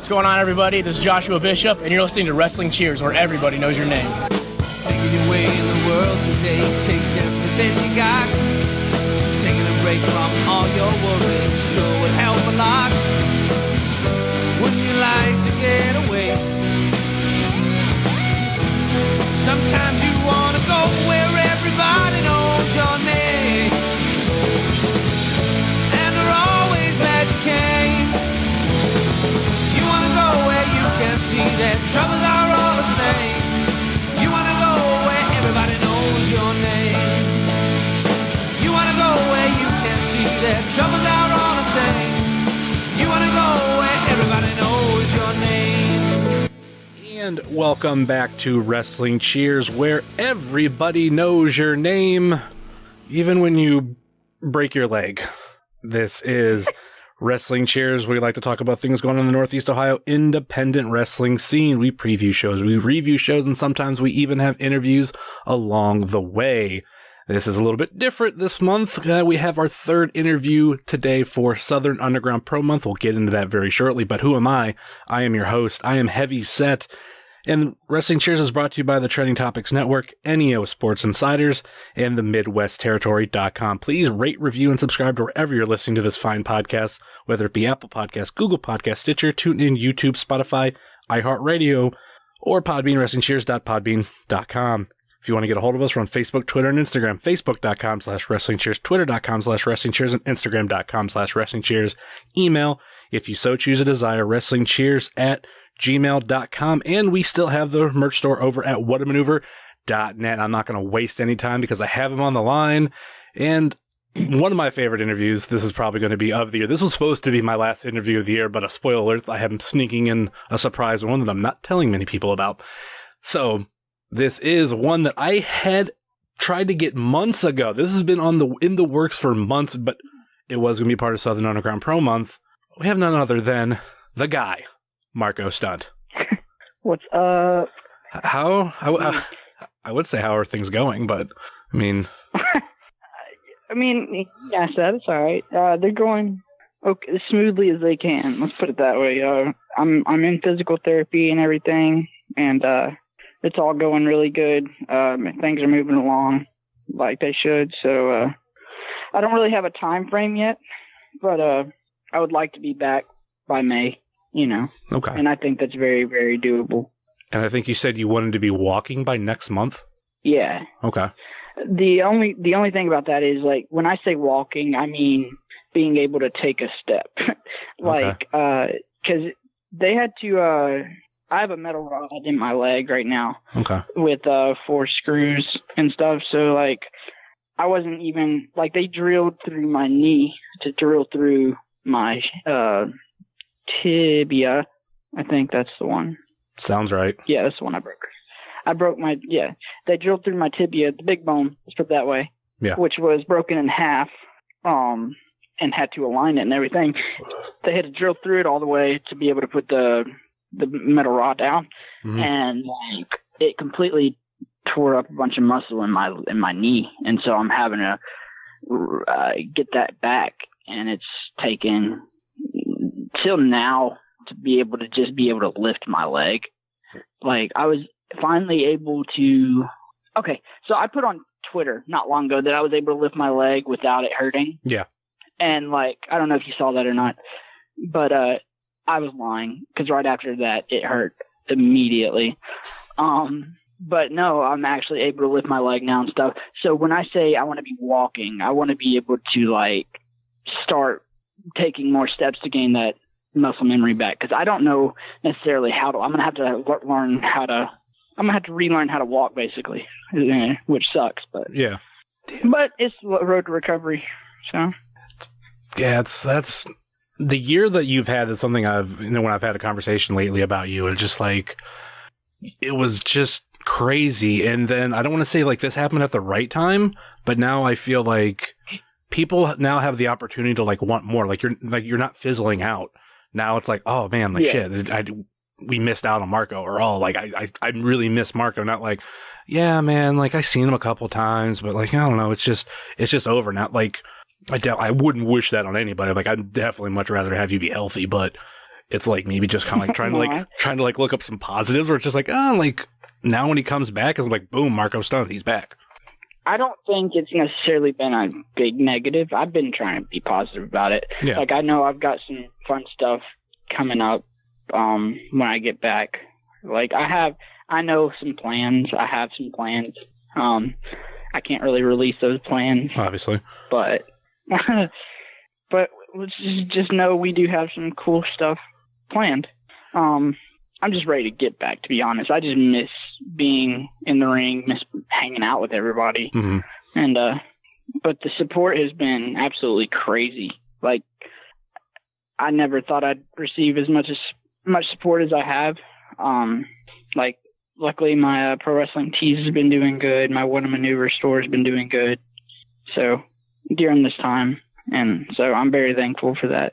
What's going on, everybody? This is Joshua Bishop, and you're listening to Wrestling Cheers, where everybody knows your name. Taking your way in the world today takes everything you got. Taking a break from all your worries sure would help a lot. Wouldn't you like to get away? Sometimes you want to go where everybody knows your name, and they're always glad you came. You want to go where you can see that troubles are all the same. You want to go where everybody knows your name. You want to go where you can see that troubles are all the same. You want to go where everybody knows your name. And welcome back to Wrestling Cheers, where everybody knows your name, even when you break your leg. This is Wrestling Cheers. We like to talk about things going on in the Northeast Ohio independent wrestling scene. We preview shows, we review shows, and sometimes we even have interviews along the way. This is a little bit different this month. We have our third interview today for Southern Underground Pro Month. We'll get into that very shortly, but who am I? I am your host. I am Heavy Set. And Wrestling Cheers is brought to you by the Trending Topics Network, NEO Sports Insiders, and the MidwestTerritory.com. Please rate, review, and subscribe to wherever you're listening to this fine podcast, whether it be Apple Podcasts, Google Podcasts, Stitcher, TuneIn, YouTube, Spotify, iHeartRadio, or Podbean, WrestlingCheers.podbean.com. If you want to get a hold of us, we're on Facebook, Twitter, and Instagram. Facebook.com/WrestlingCheers, Twitter.com/WrestlingCheers, and Instagram.com/WrestlingCheers. Email, if you so choose a desire, WrestlingCheers@gmail.com. And we still have the merch store over at whatamaneuver.net. I'm not going to waste any time because I have him on the line. And one of my favorite interviews, this is probably going to be of the year. This was supposed to be my last interview of the year, but a spoiler alert, I have him sneaking in a surprise one that I'm not telling many people about. So this is one that I had tried to get months ago. This has been in the works for months, but it was going to be part of Southern Underground Pro Month. We have none other than the guy, Marko Stunt. What's up? How I would say how are things going, but I mean, yeah, it's all right. They're going okay, as smoothly as they can. Let's put it that way. I'm in physical therapy and everything, and it's all going really good. Things are moving along like they should. So I don't really have a time frame yet, but I would like to be back by May. Okay. And I think that's very, very doable. And I think you said you wanted to be walking by next month? Yeah. Okay. The only thing about that is, like, when I say walking, I mean being able to take a step. Because they had to, I have a metal rod in my leg right now. Okay. With 4 screws and stuff. So, like, I wasn't even, like, they drilled through my knee to drill through my, tibia. I think that's the one. Sounds right. Yeah, that's the one I broke. They drilled through my tibia, the big bone, let's put it that way. Yeah. Which was broken in half, and had to align it and everything. They had to drill through it all the way to be able to put the metal rod down. Mm-hmm. And like it completely tore up a bunch of muscle in my knee. And so I'm having to get that back, and it's taken till now to be able to lift my leg. Like, I was finally able to, okay, so I put on Twitter not long ago that I was able to lift my leg without it hurting. Yeah. And like, I don't know if you saw that or not, but I was lying, because right after that it hurt immediately. But no, I'm actually able to lift my leg now and stuff. So when I say I want to be walking, I want to be able to like start taking more steps to gain that muscle memory back, because I don't know necessarily how to. I'm gonna have to relearn how to walk, basically, which sucks. But yeah, but it's the road to recovery. So yeah, that's the year that you've had. Is something when I've had a conversation lately about you, it's just like it was just crazy. And then I don't want to say like this happened at the right time, but now I feel like people now have the opportunity to like want more. Like you're not fizzling out. Now it's like, oh man, like shit, we missed out on Marko, or I really miss Marko. Not like, yeah, man, like I seen him a couple times, but like I don't know, it's just over now. Like I wouldn't wish that on anybody. Like I'd definitely much rather have you be healthy, but it's like maybe just kind of like trying to like look up some positives, where it's just like, oh, like now when he comes back, it's like, boom, Marko Stunt, he's back. I don't think it's necessarily been a big negative. I've been trying to be positive about it. Yeah. Like, I know I've got some fun stuff coming up when I get back. Like, I know some plans. I have some plans. I can't really release those plans, Obviously. but let's just know we do have some cool stuff planned. I'm just ready to get back, to be honest. I just miss being in the ring, miss hanging out with everybody. Mm-hmm. And, but the support has been absolutely crazy. Like, I never thought I'd receive as much support as I have. Like, luckily my Pro Wrestling Tees has been doing good. My What a Maneuver store has been doing good. So, during this time. And so I'm very thankful for that.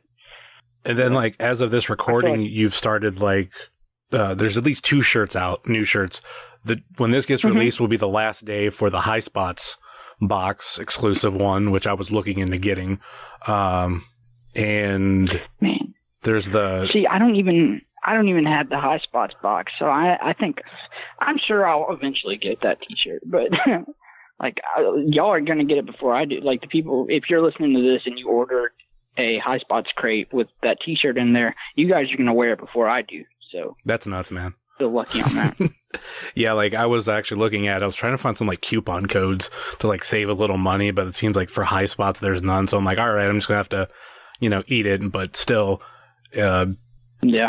And then, like, as of this recording, you've started, like, there's at least 2 shirts out, new shirts. When this gets released will be the last day for the High Spots box exclusive one, which I was looking into getting. And Man. there's See, I don't even have the High Spots box, so I'm sure I'll eventually get that T-shirt. But like, y'all are gonna get it before I do. Like, the people, if you're listening to this and you ordered a High Spots crate with that T-shirt in there, you guys are gonna wear it before I do. So that's nuts, man. Feel lucky on that. Yeah, like, I was actually looking at, I was trying to find some like coupon codes to like save a little money, but it seems like for High Spots there's none. So I'm like, all right, I'm just gonna have to, eat it. But still, yeah,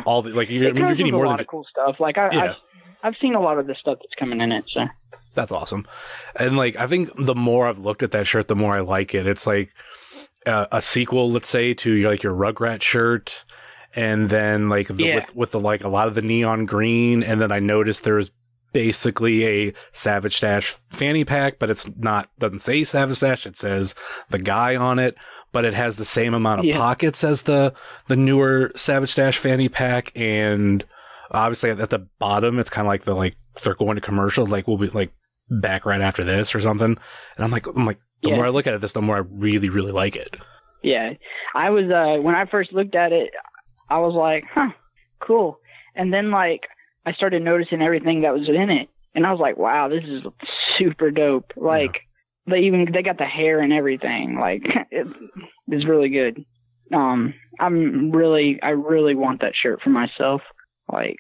all the, like, you're getting more a lot than of cool stuff. Like, I've seen a lot of the stuff that's coming in it. So that's awesome. And like, I think the more I've looked at that shirt, the more I like it. It's like a sequel, let's say, to your Rugrat shirt. And then like with the like a lot of the neon green, and then I noticed there's basically a Savage Stash fanny pack, but it's doesn't say Savage Stash, it says the guy on it, but it has the same amount of pockets as the newer Savage Stash fanny pack, and obviously at the bottom it's kind of like if they're going to commercial, like we'll be like back right after this or something. And I'm like the more I look at it, the more I really, really like it. Yeah, I was when I first looked at it, I was like, huh, cool. And then, like, I started noticing everything that was in it. And I was like, wow, this is super dope. Like, they got the hair and everything. Like, it's really good. I really want that shirt for myself. Like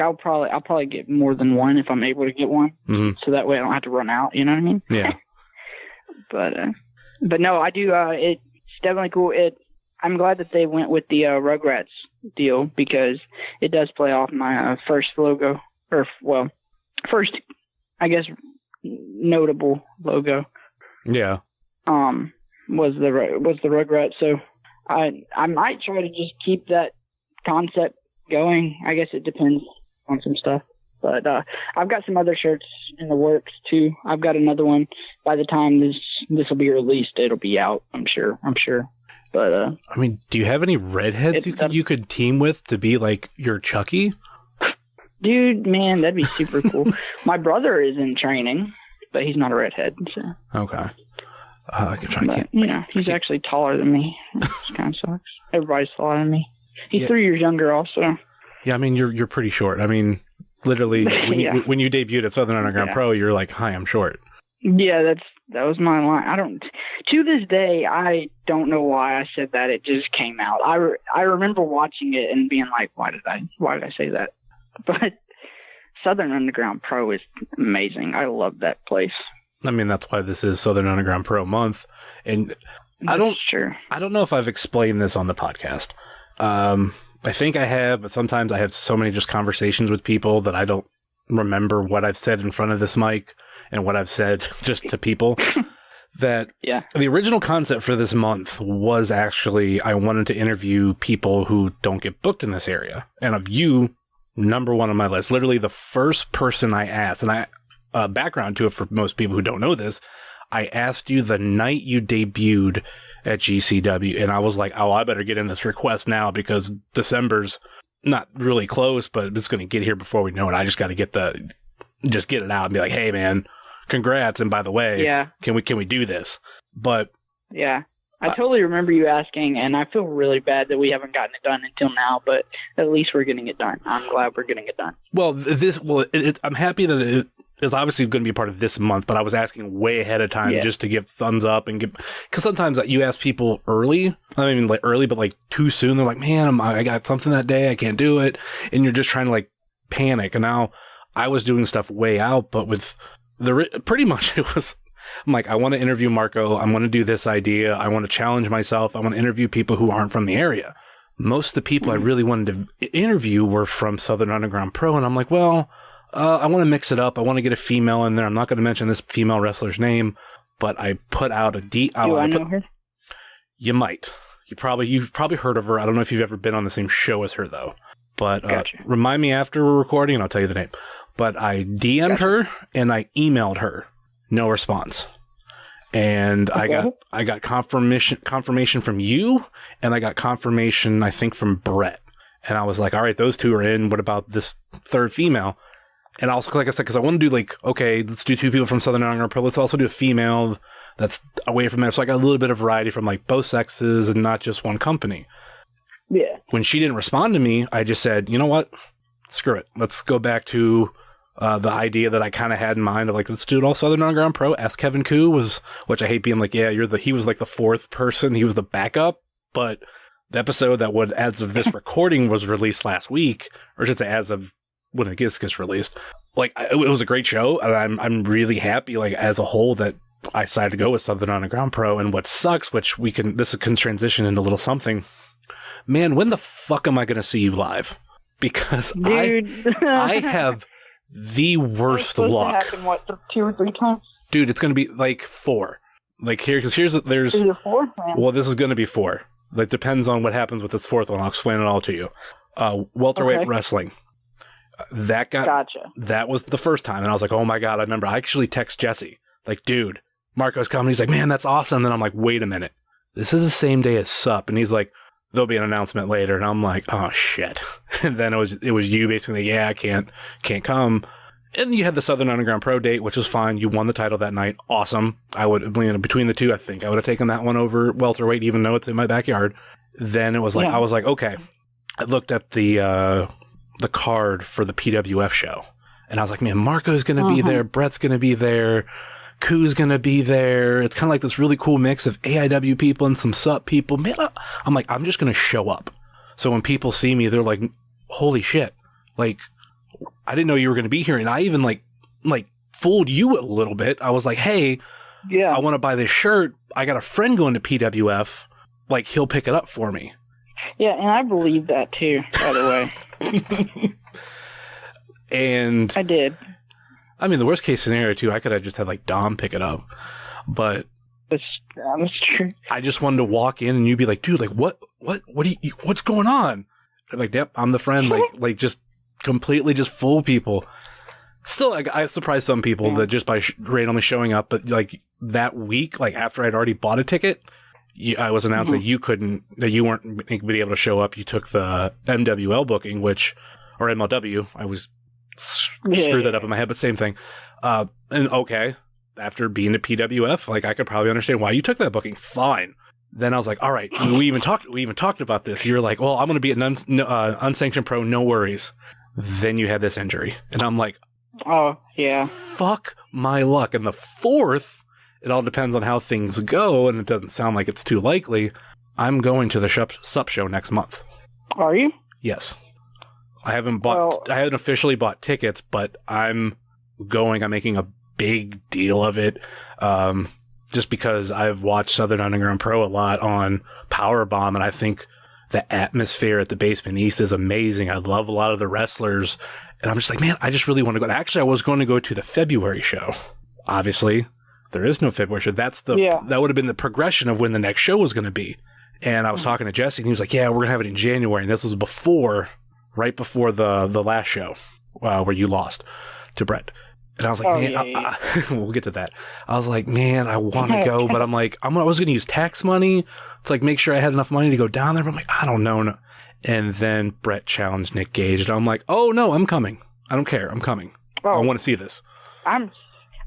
I'll probably get more than one if I'm able to get one. Mm-hmm. So that way I don't have to run out. You know what I mean? Yeah. But no, I do. It's definitely cool. I'm glad that they went with the Rugrats deal, because it does play off my first logo, first, I guess, notable logo. Yeah. Was the Rugrats. So I might try to just keep that concept going. I guess it depends on some stuff. But I've got some other shirts in the works too. I've got another one. By the time this will be released, it'll be out. I'm sure. But I mean, do you have any redheads you could team with to be like your Chucky? Dude, man, that'd be super cool. My brother is in training, but he's not a redhead. So. Okay. He's actually taller than me. It kind of sucks. Everybody's taller than me. He's 3 years younger, also. Yeah, I mean, you're pretty short. I mean, literally, when you debuted at Southern Underground Pro, you're like, "Hi, I'm short." Yeah, that was my line. To this day, I don't know why I said that. It just came out. I remember watching it and being like, why did I say that? But Southern Underground Pro is amazing. I love that place. I mean, that's why this is Southern Underground Pro month. And I don't know if I've explained this on the podcast. I think I have, but sometimes I have so many just conversations with people that I don't remember what I've said in front of this mic and what I've said just to people. That the original concept for this month was actually I wanted to interview people who don't get booked in this area. And of you, number one on my list, literally the first person I asked, and background to it for most people who don't know this, I asked you the night you debuted at GCW, and I was like, oh, I better get in this request now because December's not really close, but it's going to get here before we know it. I just got to get it out and be like, hey, man, congrats. And by the way, can we do this? But I totally remember you asking, and I feel really bad that we haven't gotten it done until now, but at least we're getting it done. I'm glad we're getting it done. Well, I'm happy that it's obviously going to be part of this month, but I was asking way ahead of time just to give thumbs up and because sometimes you ask people early, I mean like early, but like too soon. They're like, man, I got something that day, I can't do it. And you're just trying to like panic. And now I was doing stuff way out, but with pretty much it was, I'm like, I want to interview Marko. I want to do this idea. I want to challenge myself. I want to interview people who aren't from the area. Most of the people I really wanted to interview were from Southern Underground Pro. And I'm like, well, I want to mix it up. I want to get a female in there. I'm not going to mention this female wrestler's name, but I put out a Do I know her? You might. You've probably heard of her. I don't know if you've ever been on the same show as her, though. But Gotcha. Remind me after we're recording, and I'll tell you the name. But I DM'd her and I emailed her. No response. And Okay. I got confirmation from you, and I got confirmation, I think, from Brett. And I was like, all right, those two are in. What about this third female? And also, like I said, because I want to do like, okay, let's do two people from Southern Underground Pro. Let's also do a female that's away from there. So I got a little bit of variety from like both sexes and not just one company. Yeah. When she didn't respond to me, I just said, you know what? Screw it. Let's go back to the idea that I kind of had in mind of like, let's do it all Southern Underground Pro. Ask Kevin Koo which I hate being like, yeah, he was like the fourth person. He was the backup. But the episode that would, as of this recording, was released last week, or I should say as of when it gets released. Like, it was a great show. And I'm really happy, like, as a whole, that I decided to go with Southern Underground Pro. And what sucks, which this can transition into a little something. Man, when the fuck am I going to see you live? Because Dude. I have the worst luck. It's supposed to happen, 2 or 3 times? Dude, it's going to be like 4. Like there's. Is it 4? Well, this is going to be 4. Like, depends on what happens with this 4th one. I'll explain it all to you. Welterweight wrestling. Gotcha. That was the first time. And I was like, oh my God, I remember. I actually text Jesse, like, dude, Marko's coming. He's like, man, that's awesome. And then I'm like, wait a minute. This is the same day as SUP. And he's like, there'll be an announcement later. And I'm like, oh shit. And then it was you basically, yeah, I can't come. And you had the Southern Underground Pro date, which was fine. You won the title that night. Awesome. I would, between the two, I think I would have taken that one over welterweight, even though it's in my backyard. Then it was like, I was like, okay. I looked at the card for the PWF show, and I was like, man, Marko's going to be there. Brett's going to be there. Koo's going to be there. It's kind of like this really cool mix of AIW people and some SUP people. Man, I'm like, I'm just going to show up. So when people see me, they're like, holy shit. Like, I didn't know you were going to be here. And I even like fooled you a little bit. I was like, hey, I want to buy this shirt. I got a friend going to PWF. Like, he'll pick it up for me. Yeah, and I believe that too, by the way. And I did. I mean, the worst case scenario too, I could have just had like Dom pick it up, but that's true. I just wanted to walk in and you'd be like, dude, like what's going on? I'm like, yep, I'm the friend. like just completely just fool people. Still, like, I surprised some people that just by randomly showing up, but like that week, like after I'd already bought a ticket, I was announced that you weren't going to be able to show up. You took the MWL booking, or MLW. I was screwed that up in my head, but same thing. And okay, after being to PWF, like I could probably understand why you took that booking. Fine. Then I was like, all right, we even talked about this. You were like, well, I'm going to be an unsanctioned pro, no worries. Then you had this injury, and I'm like, oh yeah, fuck my luck. And the 4th. It all depends on how things go, and it doesn't sound like it's too likely. I'm going to the SUP show next month. Are you? Yes. I haven't officially bought tickets, but I'm going. I'm making a big deal of it, just because I've watched Southern Underground Pro a lot on Powerbomb, and I think the atmosphere at the Basement East is amazing. I love a lot of the wrestlers, and I'm just like, man, I just really want to go. Actually, I was going to go to the February show. Obviously, there is no February show. That would have been the progression of when the next show was going to be. And I was talking to Jesse, and he was like, yeah, we're going to have it in January. And this was right before the last show, where you lost to Brett. And I was like, we'll get to that. I was like, man, I want to go, but I'm like, I was going to use tax money to like make sure I had enough money to go down there. But I'm like, I don't know. No. And then Brett challenged Nick Gage, and I'm like, oh no, I'm coming. I don't care. I'm coming. I want to see this.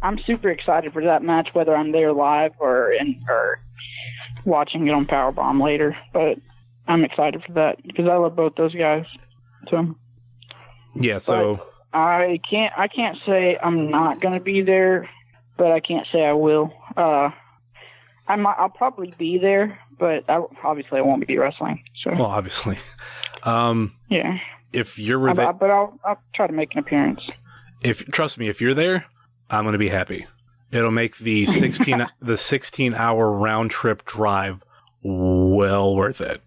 I'm super excited for that match, whether I'm there live or watching it on Powerbomb later. But I'm excited for that because I love both those guys. So yeah, so but I can't say I'm not going to be there, but I can't say I will. I'll probably be there, but obviously I won't be wrestling. So well, obviously, yeah. If you're but I'll try to make an appearance. Trust me, if you're there, I'm going to be happy. It'll make the 16-hour round trip drive well worth it.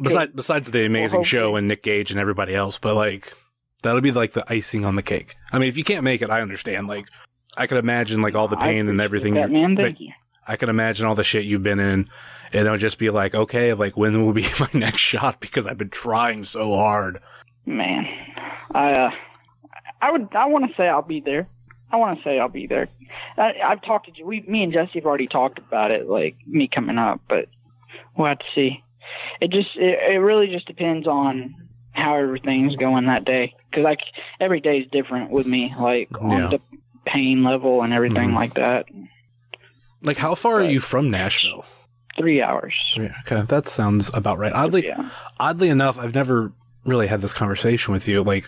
Besides the amazing show and Nick Gage and everybody else, but like that'll be like the icing on the cake. I mean, if you can't make it, I understand. Like I could imagine like all the pain and everything. That, man, thank you. I can imagine all the shit you've been in, and it'll just be like, okay, like when will be my next shot because I've been trying so hard. Man, I want to say I'll be there. I've talked to you. Me and Jesse have already talked about it, like me coming up, but we'll have to see. It really just depends on how everything's going that day, because like every day is different with me, like on the pain level and everything like that. Like, how far are you from Nashville? 3 hours. Okay, that sounds about right. Oddly enough, I've never really had this conversation with you, like,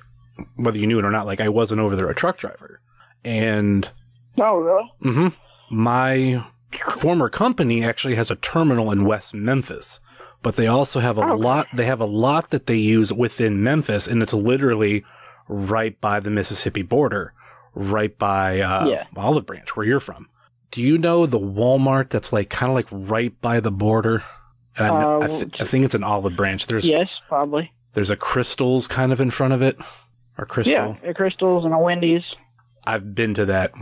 whether you knew it or not. Like, I wasn't over there a truck driver. And... Oh, really? Mm-hmm. My former company actually has a terminal in West Memphis. But they also have a lot... They have a lot that they use within Memphis, and it's literally right by the Mississippi border. Right by Olive Branch, where you're from. Do you know the Walmart that's like kind of like right by the border? I think it's an Olive Branch. Yes, probably. There's a Crystal's kind of in front of it, or Crystal. Yeah, a Crystal's and a Wendy's. I've been to that.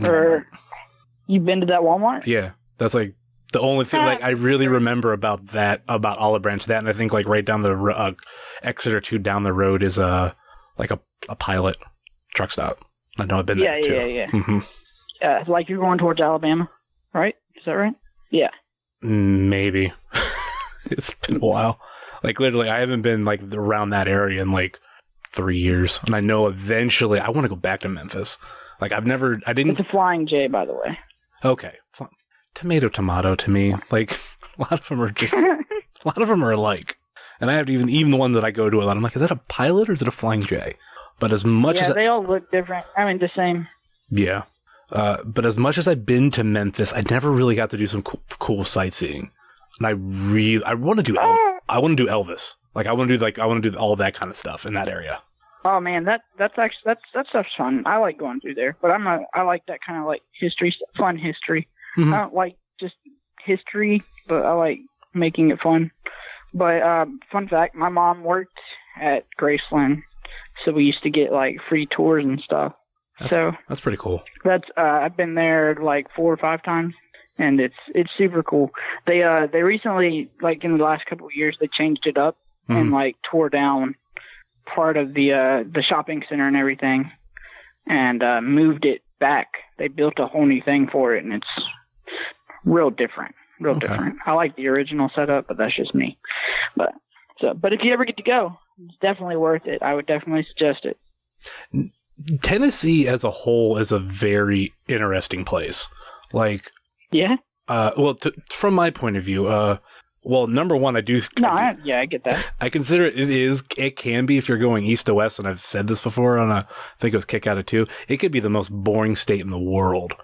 You've been to that Walmart? Yeah, that's like the only thing like I really remember about Olive Branch. That, and I think like right down the exit or two down the road is a Pilot truck stop. I know I've been there too. Yeah. Mm-hmm. Like you're going towards Alabama. Right? Is that right? Yeah. Maybe. It's been a while. Like, literally, I haven't been, like, around that area in, like, 3 years. And I know eventually I want to go back to Memphis. Like, I didn't... It's a Flying J, by the way. Okay. Tomato to me. Like, a lot of them are alike. And I have even the one that I go to a lot, I'm like, is that a Pilot or is it a Flying J? But as much as... Yeah, they all look different. I mean, the same. Yeah. But as much as I've been to Memphis, I never really got to do some cool sightseeing. And I want to do Elvis. Like I want to do all that kind of stuff in that area. Oh man, that stuff's fun. I like going through there, but I like that kind of like fun history. Mm-hmm. I don't like just history, but I like making it fun. But fun fact, my mom worked at Graceland, so we used to get like free tours and stuff. That's pretty cool. I've been there like 4 or 5 times, and it's super cool. They recently, like in the last couple of years, they changed it up and like tore down part of the shopping center and everything, and moved it back. They built a whole new thing for it, and it's real different. Different. I like the original setup, but that's just me. But if you ever get to go, it's definitely worth it. I would definitely suggest it. Tennessee as a whole is a very interesting place. Like, yeah. From my point of view, number one, I get that. I consider it can be, if you're going east to west, and I've said this before on I think it was Kick Out of 2, it could be the most boring state in the world.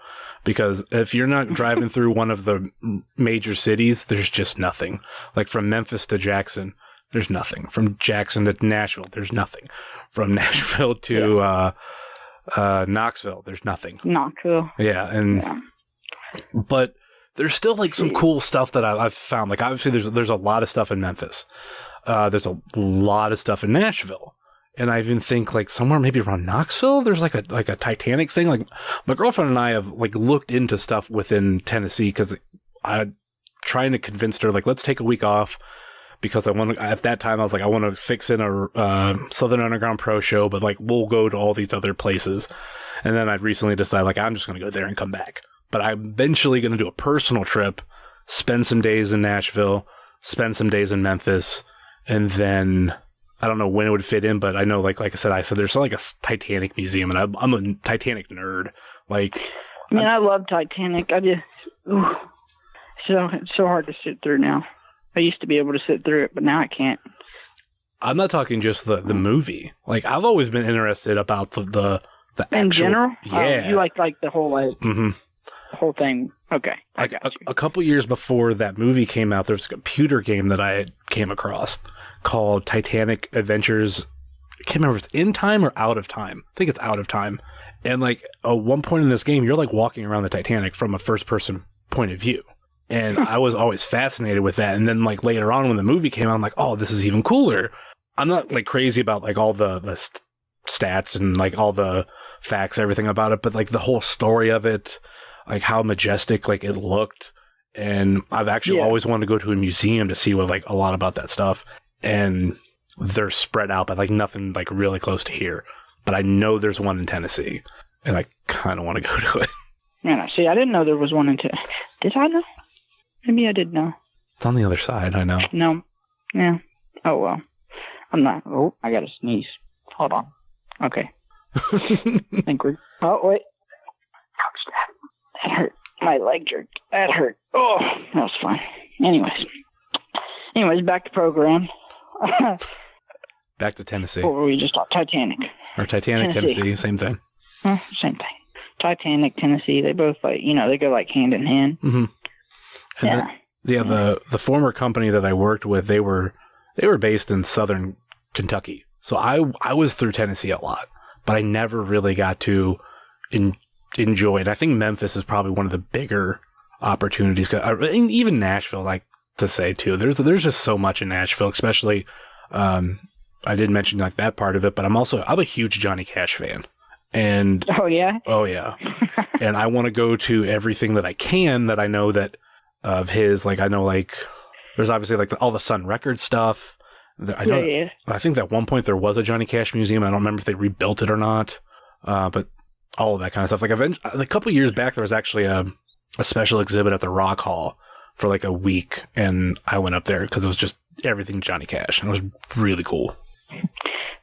Because if you're not driving through one of the major cities, there's just nothing. Like from Memphis to Jackson, there's nothing. From Jackson to Nashville, there's nothing. From Nashville to Knoxville, there's nothing. Knoxville. Yeah, but there's still like some cool stuff that I've found. Like obviously there's a lot of stuff in Memphis. There's a lot of stuff in Nashville. And I even think like somewhere maybe around Knoxville, there's like a Titanic thing. Like my girlfriend and I have like looked into stuff within Tennessee because I'm trying to convince her like, let's take a week off. Because at that time I was like, I want to fix in a Southern Underground Pro show, but like we'll go to all these other places. And then I recently decided like I'm just going to go there and come back. But I'm eventually going to do a personal trip, spend some days in Nashville, spend some days in Memphis, and then I don't know when it would fit in, but I know like I said there's like a Titanic museum, and I'm a Titanic nerd. Like I mean, I love Titanic. It's so hard to sit through now. I used to be able to sit through it, but now I can't. I'm not talking just the movie. Like, I've always been interested about the actual... In general? Yeah. You like the whole, the whole thing. Okay. I got you. A couple years before that movie came out, there was a computer game that I came across called Titanic Adventures. I can't remember if it's In Time or Out of Time. I think it's Out of Time. And, like, at one point in this game, you're, like, walking around the Titanic from a first-person point of view. And I was always fascinated with that. And then, like, later on when the movie came out, I'm like, oh, this is even cooler. I'm not, like, crazy about, like, all the stats and, like, all the facts, everything about it. But, like, the whole story of it, like, how majestic, like, it looked. And I've actually always wanted to go to a museum to see what, like, a lot about that stuff. And they're spread out, but, like, nothing, like, really close to here. But I know there's one in Tennessee. And I kind of want to go to it. Yeah, see, I didn't know there was one in Tennessee. Did I know? Maybe I did know. It's on the other side, I know. No. Yeah. Oh, well. I'm not. Oh, I got to sneeze. Hold on. Okay. I think we're... Oh, wait. Ouch, that hurt. My leg jerked. That hurt. Oh, that was fine. Anyways, back to program. Back to Tennessee. What were we just talking? Titanic. Or Titanic, Tennessee, same thing. Same thing. Titanic, Tennessee, they both, like, they go, like, hand in hand. Mm-hmm. And the former company that I worked with, they were based in southern Kentucky. So I was through Tennessee a lot, but I never really got to enjoy it. I think Memphis is probably one of the bigger opportunities. And even Nashville, like to say too. There's just so much in Nashville, especially. I did mention like that part of it, but I'm a huge Johnny Cash fan. And oh yeah, and I want to go to everything that I can that I know that of his. Like I know like there's obviously like all the Sun Records stuff. I think that at one point there was a Johnny Cash museum. I don't remember if they rebuilt it or not, but all of that kind of stuff. Like a couple of years back, there was actually a special exhibit at the Rock Hall for like a week, and I went up there because it was just everything Johnny Cash, and it was really cool.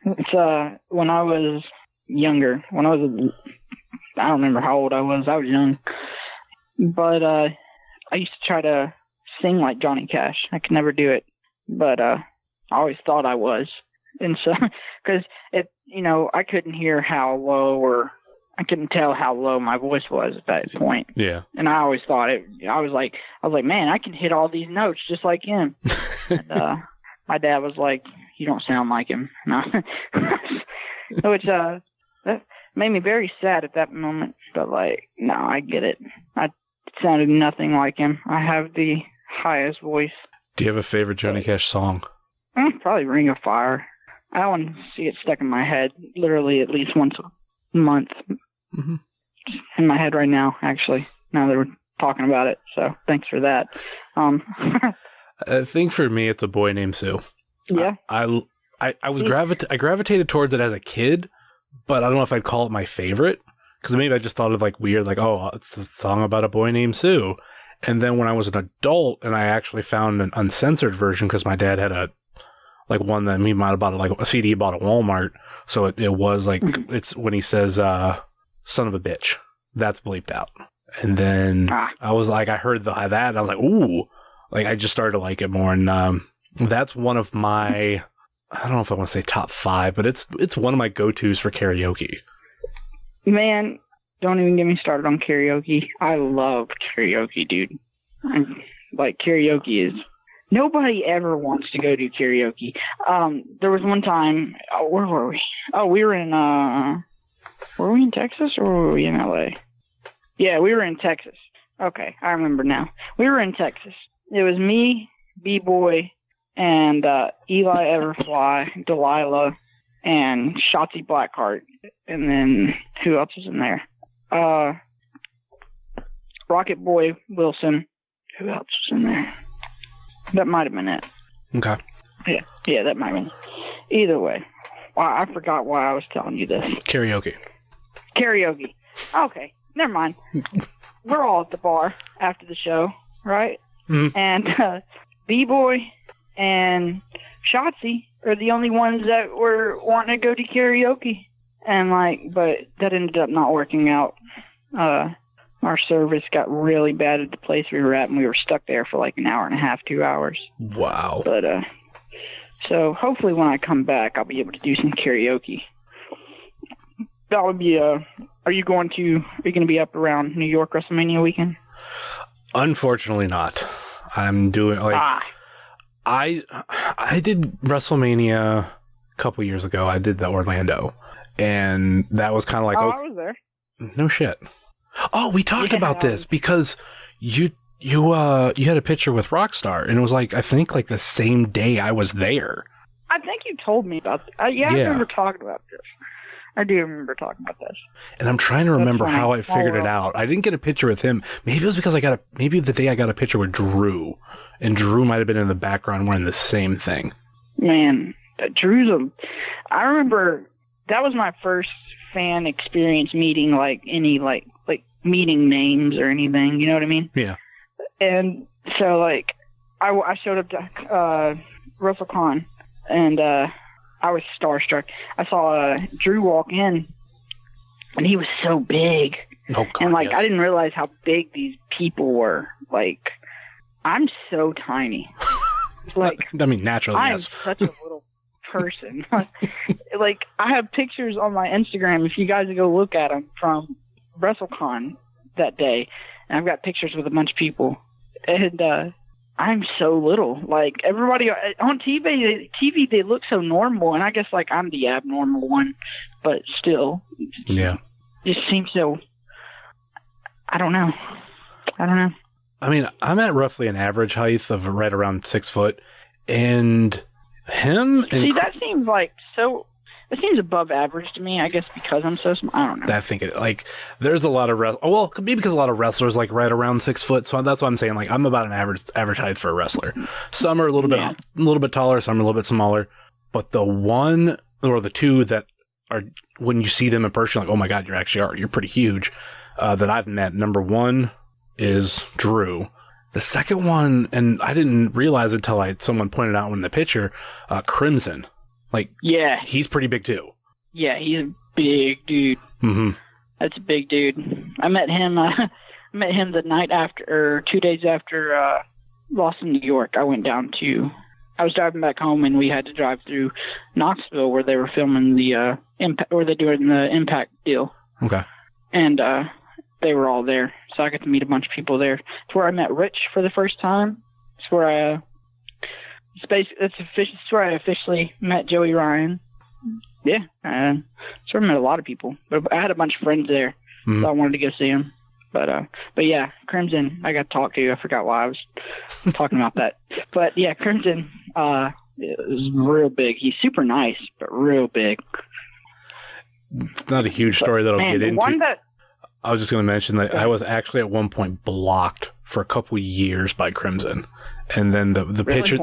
It's when I was younger, I don't remember how old I was young, but I used to try to sing like Johnny Cash. I could never do it, but I always thought I was. And so, because I couldn't hear how low, or I couldn't tell how low my voice was at that point. Yeah. And I always thought I was like, man, I can hit all these notes just like him. And, my dad was like, you don't sound like him. Which, that made me very sad at that moment. But like, no, I get it. I sounded nothing like him. I have the highest voice. Do you have a favorite Johnny Cash song? Probably Ring of Fire. I want to see it stuck in my head literally at least once a month. Mm-hmm. In my head right now, actually, now that we're talking about it. So thanks for that. I think for me, it's A Boy Named Sue. Yeah. I gravitated towards it as a kid, but I don't know if I'd call it my favorite, because maybe I just thought of like weird, like, oh, it's a song about a boy named Sue. And then when I was an adult and I actually found an uncensored version, because my dad had one that he might have bought a CD he bought at Walmart. So it was like, it's when he says, son of a bitch, that's bleeped out. And then I was like, I heard that and I was like, ooh, like I just started to like it more. And that's one of my, I don't know if I want to say top 5, but it's one of my go-tos for karaoke. Man, don't even get me started on karaoke. I love karaoke, dude. Like karaoke is, nobody ever wants to go do karaoke. There was one time, where were we? Oh, we were in Texas or were we in LA? Yeah, we were in Texas. Okay, I remember now. We were in Texas. It was me, B-Boy, and Eli Everfly, Delilah, and Shotzi Blackheart. And then who else was in there? Rocket Boy Wilson. Who else was in there? That might have been it. Okay. Yeah, that might have been. Either way. Wow, I forgot why I was telling you this. Karaoke. Okay, never mind. We're all at the bar after the show, right? Mm-hmm. And B-Boy and Shotzi are the only ones that were wanting to go to karaoke. And but that ended up not working out. our service got really bad at the place we were at, and we were stuck there for like an hour and a half, 2 hours. Wow. But so hopefully when I come back, I'll be able to do some karaoke. That would be are you going to be up around New York WrestleMania weekend? Unfortunately not. I'm doing I did WrestleMania a couple years ago. I did the Orlando, and that was kind of like, I was there. No shit. Oh, we talked about this because you had a picture with Rockstar, and it was like, I think like the same day I was there. I think you told me about I remember talking about this. I do remember talking about this. And I'm trying to remember how I figured it out. I didn't get a picture with him. Maybe it was because maybe the day I got a picture with Drew, and Drew might have been in the background wearing the same thing. Man, I remember that was my first fan experience meeting like any like meeting names or anything. You know what I mean? Yeah. And so like I showed up to WrestleCon, and I was starstruck. I saw Drew walk in, and he was so big. Oh, God, and, like, yes. I didn't realize how big these people were. Like, I'm so tiny. Like, I mean, naturally, I'm yes. such a little person. Like, I have pictures on my Instagram, if you guys go look at them, from WrestleCon that day. And I've got pictures with a bunch of people. And, I'm so little. Like, everybody on TV, they look so normal, and I guess, like, I'm the abnormal one, but still. Yeah. It just seems so, I don't know. I mean, I'm at roughly an average height of right around 6 foot, and him... See, that seems like so... It seems above average to me, I guess, because I'm so small. I don't know. I think there's a lot of maybe because a lot of wrestlers like right around 6 foot. So that's what I'm saying. Like, I'm about an average height for a wrestler. Some are a little bit taller, some are a little bit smaller. But the one or the two that are, when you see them in person, like, oh my God, you're pretty huge. That I've met. Number one is Drew. The second one, and I didn't realize it until someone pointed out in the picture, Crimson. Like, yeah, he's pretty big too. Yeah, he's a big dude. Mm-hmm. That's a big dude. I met him. The night after, or 2 days after Lost in New York. I was driving back home, and we had to drive through Knoxville, where they were filming the where they're doing the Impact deal. Okay. And they were all there, so I got to meet a bunch of people there. It's where I met Rich for the first time. It's where It's where I officially met Joey Ryan. Yeah, so I met a lot of people, but I had a bunch of friends there, so I wanted to go see him. But yeah, Crimson, I got to talk to. I forgot why I was talking about that. But yeah, Crimson is real big. He's super nice, but real big. It's not a huge story that I'll get into. I was just going to mention that I was actually at one point blocked for a couple years by Crimson. And then the really? Picture,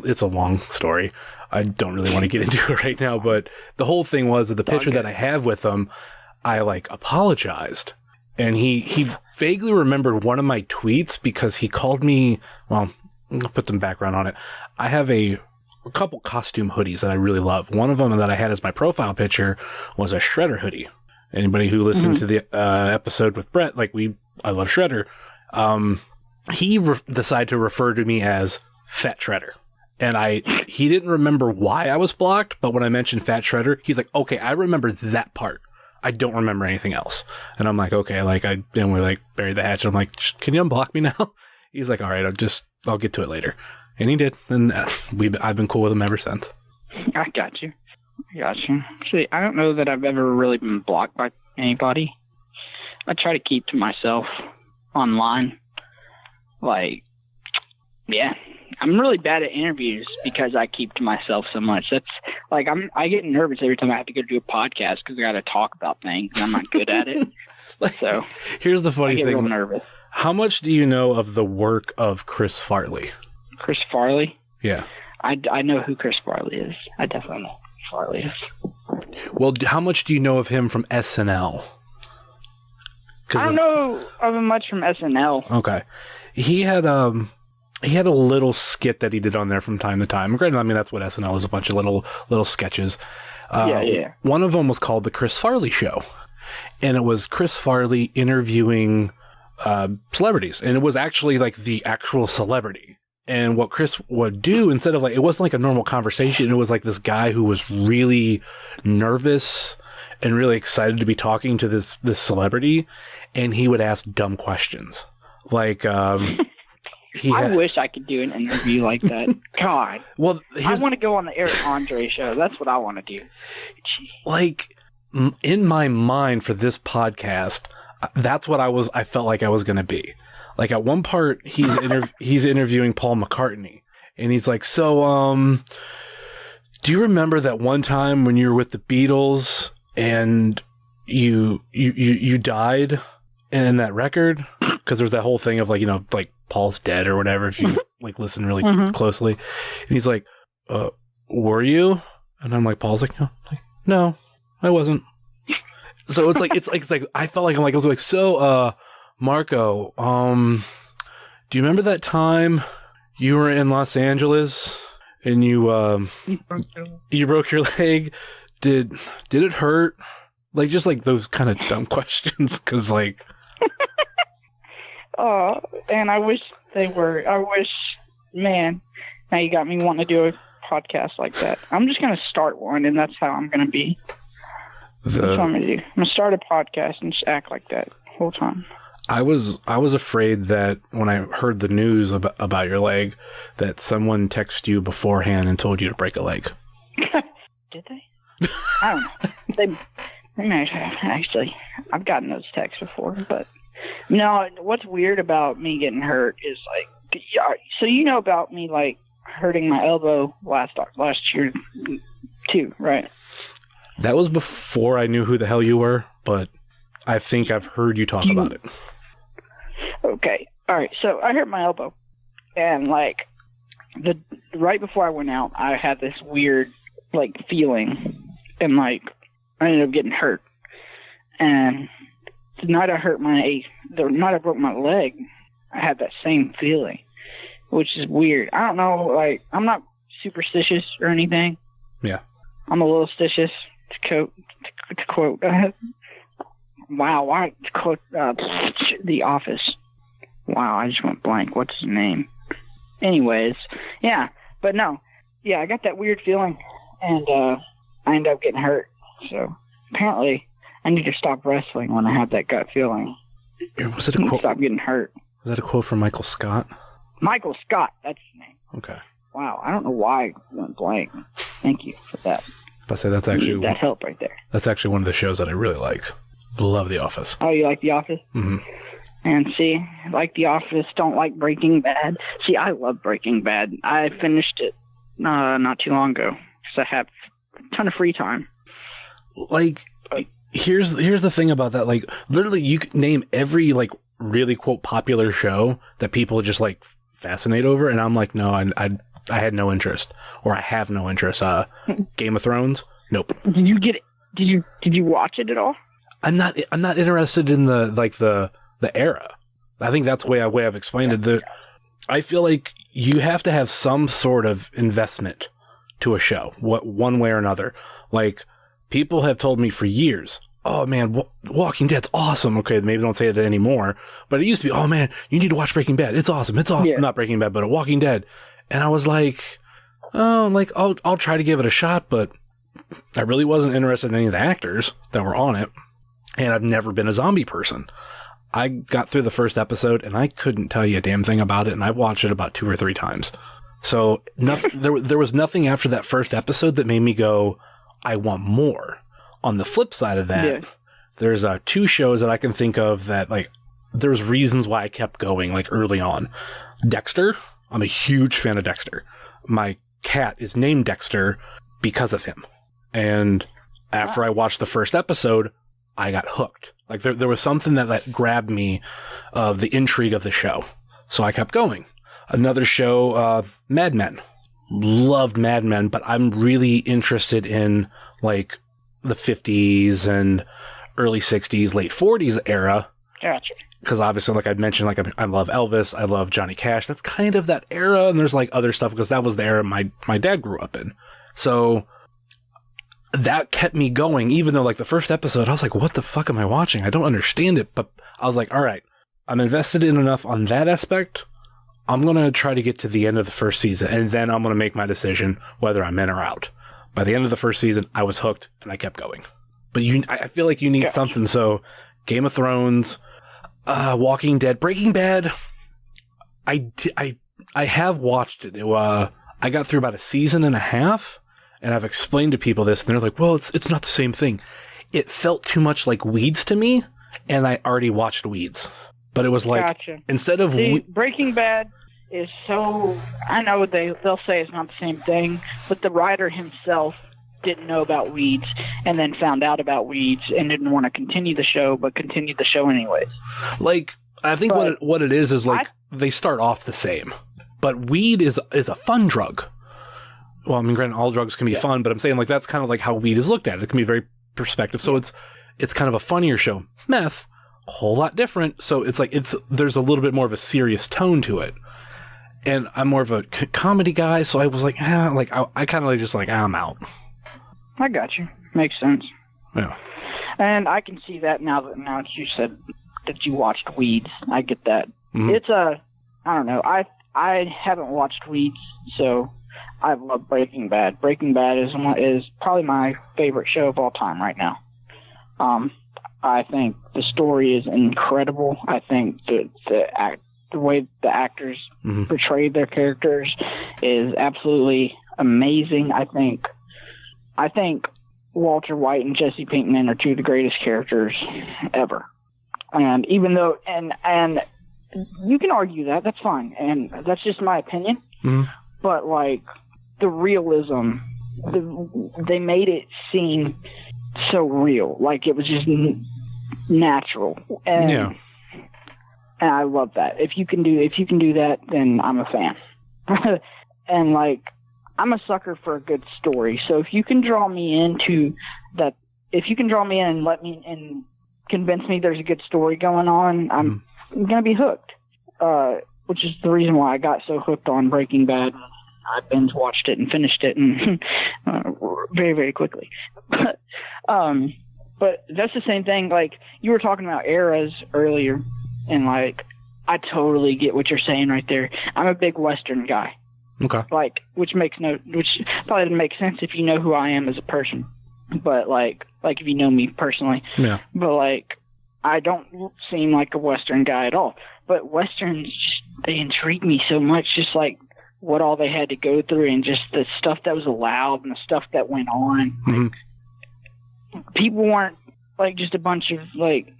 it's a long story. I don't really want to get into it right now, but the whole thing was that the picture that I have with him, I like apologized, and he vaguely remembered one of my tweets because he called me. Well, I'll put some background on it. I have a couple costume hoodies that I really love. One of them that I had as my profile picture was a Shredder hoodie. Anybody who listened to the episode with Brett, I love Shredder. He decided to refer to me as Fat Shredder. And he didn't remember why I was blocked, but when I mentioned Fat Shredder, he's like, okay, I remember that part. I don't remember anything else. And I'm like, okay, and we buried the hatchet. I'm like, can you unblock me now? He's like, all right, I'll get to it later. And he did. And I've been cool with him ever since. I got you. See, I don't know that I've ever really been blocked by anybody. I try to keep to myself online. Yeah, I'm really bad at interviews because I keep to myself so much. That's I get nervous every time I have to go do a podcast because I got to talk about things and I'm not good at it. So here's the funny thing. I get real nervous. How much do you know of the work of Chris Farley? Chris Farley? Yeah. I know who Chris Farley is. I definitely know who Farley is. Well, how much do you know of him from SNL? I don't know of him much from SNL. Okay. He had a little skit that he did on there from time to time. Granted, I mean, that's what SNL is, a bunch of little sketches. Yeah. One of them was called The Chris Farley Show. and it was Chris Farley interviewing celebrities, and it was actually like the actual celebrity. And what Chris would do, instead of like, it wasn't like a normal conversation, it was like this guy who was really nervous and really excited to be talking to this celebrity, and he would ask dumb questions. Like, I wish I could do an interview like that. God. Well, I want to go on the Eric Andre show. That's what I want to do. Jeez. Like, in my mind for this podcast, that's what I felt like I was going to be. Like, at one part, he's interviewing Paul McCartney, and he's like, so, do you remember that one time when you were with the Beatles and you died in that record? Because there was that whole thing of like, you know, like Paul's dead or whatever, if you like listen really closely. And he's like, were you? And I'm like, Paul's like, no, I wasn't. So it's like I felt like I was like, so Marko, do you remember that time you were in Los Angeles and you broke your leg? Did it hurt? Like, just like those kind of dumb questions, because like. Oh, and I wish they were. Man, now you got me wanting to do a podcast like that. I'm just going to start one, and that's how I'm going to be. That's what I'm going to do. I'm going to start a podcast and just act like that the whole time. I was afraid that when I heard the news about your leg, that someone texted you beforehand and told you to break a leg. Did they? I don't know. They might have, actually. I've gotten those texts before, but no, what's weird about me getting hurt is like, so you know about me like hurting my elbow last year too, right? That was before I knew who the hell you were, but I think I've heard you talk about it. Okay. All right. So I hurt my elbow, and like right before I went out, I had this weird like feeling, and like I ended up getting hurt. And the night I broke my leg, I had that same feeling, which is weird. I don't know. Like, I'm not superstitious or anything. Yeah. I'm a little stitious, to quote. Wow, why to quote The Office? Wow, I just went blank. What's his name? Anyways, yeah, but no, yeah, I got that weird feeling, and I ended up getting hurt. So apparently, I need to stop wrestling when I have that gut feeling. Was it a quote? Stop getting hurt. Was that a quote from Michael Scott? Michael Scott, that's his name. Okay. Wow, I don't know why I went blank. Thank you for that. I say that's actually that help right there. That's actually one of the shows that I really like. Love The Office. Oh, you like The Office? Mm-hmm. And see, like The Office, don't like Breaking Bad. See, I love Breaking Bad. I finished it not too long ago because I have a ton of free time. Like, here's the thing about that. Like, literally, you could name every like really quote popular show that people just like fascinate over, and I'm like, no, I had no interest, or I have no interest. Game of Thrones, nope. Did you get it? Did you watch it at all? I'm not interested in the era. I think that's the way I've explained it. I feel like you have to have some sort of investment to a show, one way or another. Like, people have told me for years, oh man, Walking Dead's awesome. Okay, maybe don't say it anymore, but it used to be, oh man, you need to watch Breaking Bad. It's awesome. It's awesome. Yeah. Not Breaking Bad, but Walking Dead. And I was like, oh, like I'll try to give it a shot, but I really wasn't interested in any of the actors that were on it. And I've never been a zombie person. I got through the first episode and I couldn't tell you a damn thing about it. And I've watched it about 2 or 3 times. So there was nothing after that first episode that made me go, I want more. On the flip side of that, there's 2 shows that I can think of that, like, there's reasons why I kept going, like, early on. Dexter. I'm a huge fan of Dexter. My cat is named Dexter because of him. And after I watched the first episode, I got hooked. Like, there was something that grabbed me of the intrigue of the show. So I kept going. Another show, Mad Men. Loved Mad Men, but I'm really interested in, like, the 50s and early 60s, late 40s era. Gotcha. Because obviously, like I mentioned, like I love Elvis, I love Johnny Cash. That's kind of that era, and there's like other stuff because that was the era my dad grew up in. So that kept me going, even though like the first episode, I was like, what the fuck am I watching? I don't understand it. But I was like, all right, I'm invested in enough on that aspect. I'm going to try to get to the end of the first season, and then I'm going to make my decision whether I'm in or out. By the end of the first season, I was hooked, and I kept going. But I feel like you need something. So Game of Thrones, Walking Dead, Breaking Bad, I have watched it. I got through about a season and a half, and I've explained to people this, and they're like, well, it's not the same thing. It felt too much like Weeds to me, and I already watched Weeds. But it was like, instead of... Breaking Bad is so... I know they'll say it's not the same thing, but the writer himself didn't know about Weeds, and then found out about Weeds, and didn't want to continue the show, but continued the show anyways. Like, I think what it is like, they start off the same. But weed is a fun drug. Well, I mean, granted, all drugs can be fun, but I'm saying, like, that's kind of like how weed is looked at. It can be very perspective. So it's kind of a funnier show. Meth, a whole lot different. So it's like, there's a little bit more of a serious tone to it. And I'm more of a comedy guy, so I was like, I kind of just like, I'm out. I got you. Makes sense. Yeah. And I can see that now that you said that you watched Weeds. I get that. Mm-hmm. It's I don't know. I haven't watched Weeds, so I love Breaking Bad. Breaking Bad is probably my favorite show of all time right now. I think the story is incredible. I think the way the actors portrayed their characters is absolutely amazing. I think Walter White and Jesse Pinkman are two of the greatest characters ever. And even though and you can argue that's fine, and that's just my opinion. Mm-hmm. But like the realism, they made it seem so real, like it was just natural, and I love that. If you can do that, then I'm a fan. And like, I'm a sucker for a good story. So if you can draw me into that, if you can draw me in and let me and convince me there's a good story going on, I'm gonna be hooked. Which is the reason why I got so hooked on Breaking Bad. I binge watched it and finished it and very, very quickly. But that's the same thing. Like, you were talking about eras earlier, and like, I totally get what you're saying right there. I'm a big Western guy. Okay. Like, which probably doesn't make sense if you know who I am as a person. But like if you know me personally. Yeah. But like, I don't seem like a Western guy at all. But Westerns, they intrigue me so much, just like what all they had to go through and just the stuff that was allowed and the stuff that went on. Mm-hmm. Like, people weren't like just a bunch of like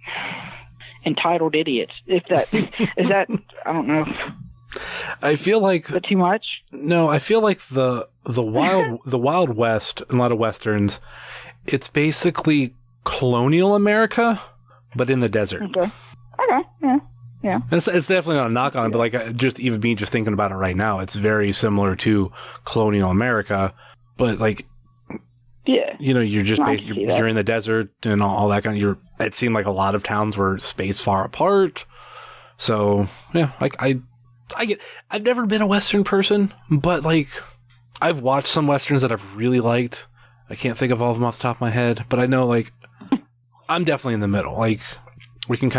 entitled idiots. If that is that, I don't know. I feel like is that too much? No, I feel like the Wild West, and a lot of Westerns, it's basically colonial America, but in the desert. Okay. Yeah. It's definitely not a knock on it, but like just even me just thinking about it right now, it's very similar to colonial America, but like, you know, you're just you're in the desert and all that kind of. It seemed like a lot of towns were spaced far apart, so yeah, like I've never been a Western person, but like I've watched some Westerns that I've really liked. I can't think of all of them off the top of my head, but I know like I'm definitely in the middle. Like we can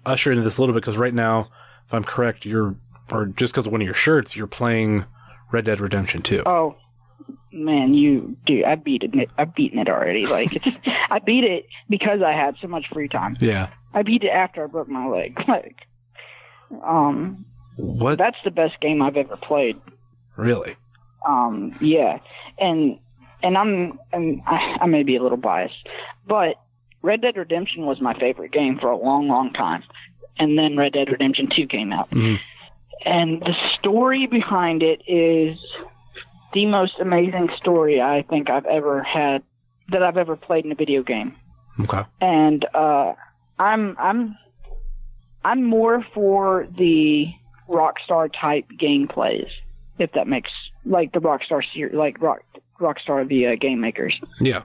usher into this a little bit, because right now, if I'm correct, or just because of one of your shirts, you're playing Red Dead Redemption 2. Oh man, I've beaten it already. Like I beat it because I had so much free time. Yeah, I beat it after I broke my leg. Like, what? That's the best game I've ever played. Really? Yeah, and I may be a little biased, but Red Dead Redemption was my favorite game for a long, long time. And then Red Dead Redemption 2 came out. Mm-hmm. And the story behind it is the most amazing story I think I've ever had, that I've ever played in a video game. Okay. And I'm more for the Rockstar type gameplays, if that makes, like the Rockstar like Rockstar the game makers. Yeah.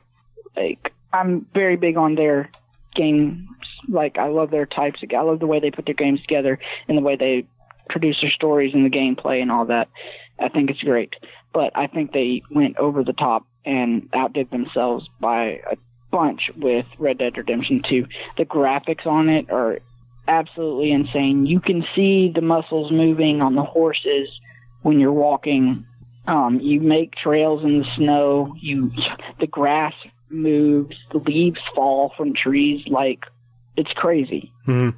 Like, I'm very big on their games. Like, I love their types. I love the way they put their games together and the way they produce their stories and the gameplay and all that. I think it's great. But I think they went over the top and outdid themselves by a bunch with Red Dead Redemption 2. The graphics on it are absolutely insane. You can see the muscles moving on the horses when you're walking. You make trails in the snow. The grass moves. The leaves fall from trees. Like, it's crazy. Mm-hmm.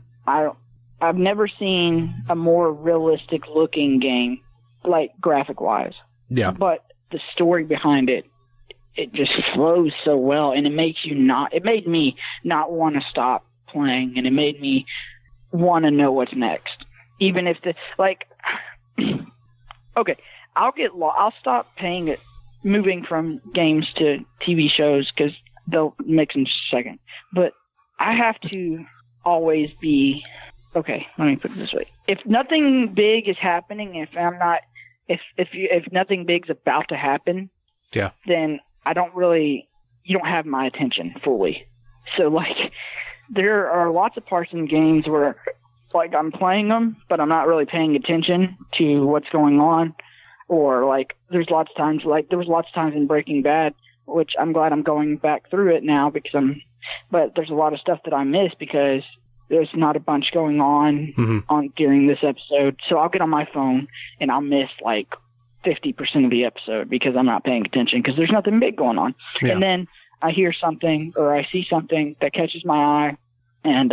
I've never seen a more realistic looking game, like graphic wise. Yeah. But the story behind it just flows so well, and it made me not want to stop playing, and it made me want to know what's next. Even if okay, I'll stop moving from games to TV shows because they'll mix in just a second. But I have to always be, okay, let me put it this way. If nothing big is happening, if nothing big's about to happen, yeah, then you don't have my attention fully. So, like, there are lots of parts in games where, like, I'm playing them, but I'm not really paying attention to what's going on. Or, like, there was lots of times in Breaking Bad, which I'm glad I'm going back through it now but there's a lot of stuff that I missed because there's not a bunch going on during this episode. So I'll get on my phone and I'll miss, like, 50% of the episode because I'm not paying attention because there's nothing big going on. Yeah. And then I hear something or I see something that catches my eye, and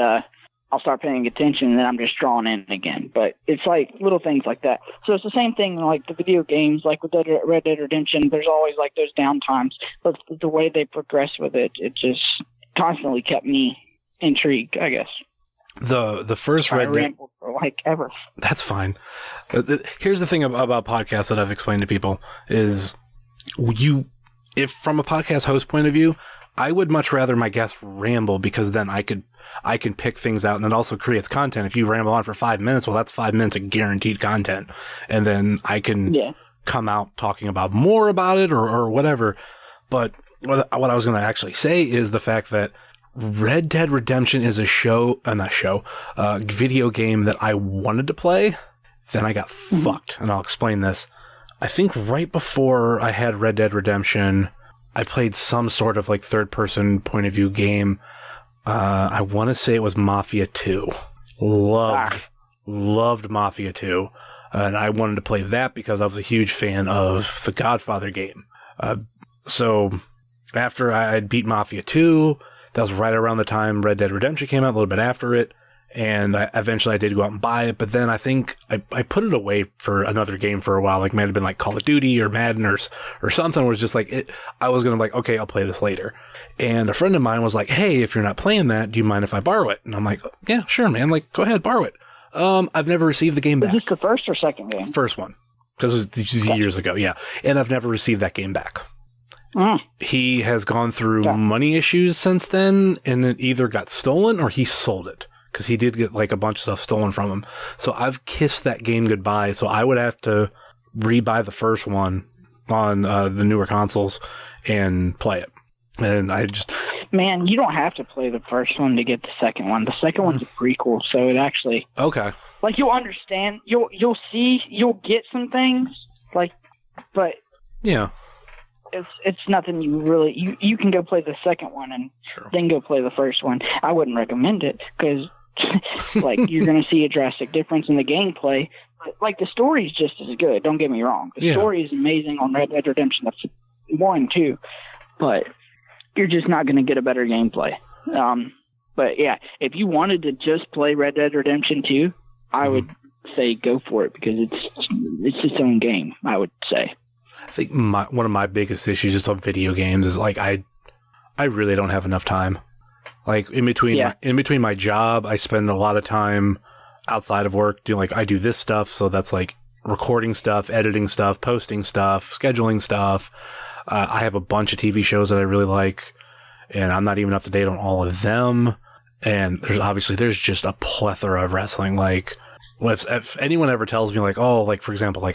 I'll start paying attention, and then I'm just drawn in again. But it's like little things like that. So it's the same thing like the video games, like with Red Dead Redemption. There's always like those down times, but the way they progress with it just constantly kept me intrigued, I guess. The first Red Dead, like ever. That's fine. Here's the thing about podcasts that I've explained to people is if from a podcast host point of view, I would much rather my guests ramble because then I can pick things out, and it also creates content. If you ramble on for 5 minutes, well, that's 5 minutes of guaranteed content, and then I can come out talking about more about it or whatever. But what I was going to actually say is the fact that Red Dead Redemption is a video game that I wanted to play. Then I got fucked, and I'll explain this. I think right before I had Red Dead Redemption, I played some sort of like third-person point of view game. I want to say it was Mafia 2. Loved Mafia 2, and I wanted to play that because I was a huge fan of the Godfather game. So after I had beat Mafia 2. That was right around the time Red Dead Redemption came out, a little bit after it, and eventually I did go out and buy it, but then I think I put it away for another game for a while, like might have been like Call of Duty or Madden or something, where it's just like, I was going to like, okay, I'll play this later. And a friend of mine was like, hey, if you're not playing that, do you mind if I borrow it? And I'm like, yeah, sure, man, like, go ahead, borrow it. I've never received the game back. Is this the first or second game? First one, because it was years ago, yeah. And I've never received that game back. He has gone through money issues since then, and it either got stolen or he sold it, because he did get like a bunch of stuff stolen from him. So I've kissed that game goodbye. So I would have to rebuy the first one on the newer consoles and play it. And I just... Man, you don't have to play the first one to get the second one. The second one's a prequel, so it actually... Okay. Like, you'll understand. You'll see, you'll get some things, like, but... Yeah. It's nothing you really... You can go play the second one and then go play the first one. I wouldn't recommend it, because, like, you're going to see a drastic difference in the gameplay. Like, the story's just as good, don't get me wrong. The story is amazing on Red Dead Redemption 1 and 2, but you're just not going to get a better gameplay. But, yeah, if you wanted to just play Red Dead Redemption 2, I would say go for it, because it's its own game, I would say. I think one of my biggest issues just on video games is like I really don't have enough time. Like in between my job, I spend a lot of time outside of work doing I do this stuff. So that's like recording stuff, editing stuff, posting stuff, scheduling stuff. I have a bunch of TV shows that I really like, and I'm not even up to date on all of them. And there's just a plethora of wrestling. Like, if anyone ever tells me for example,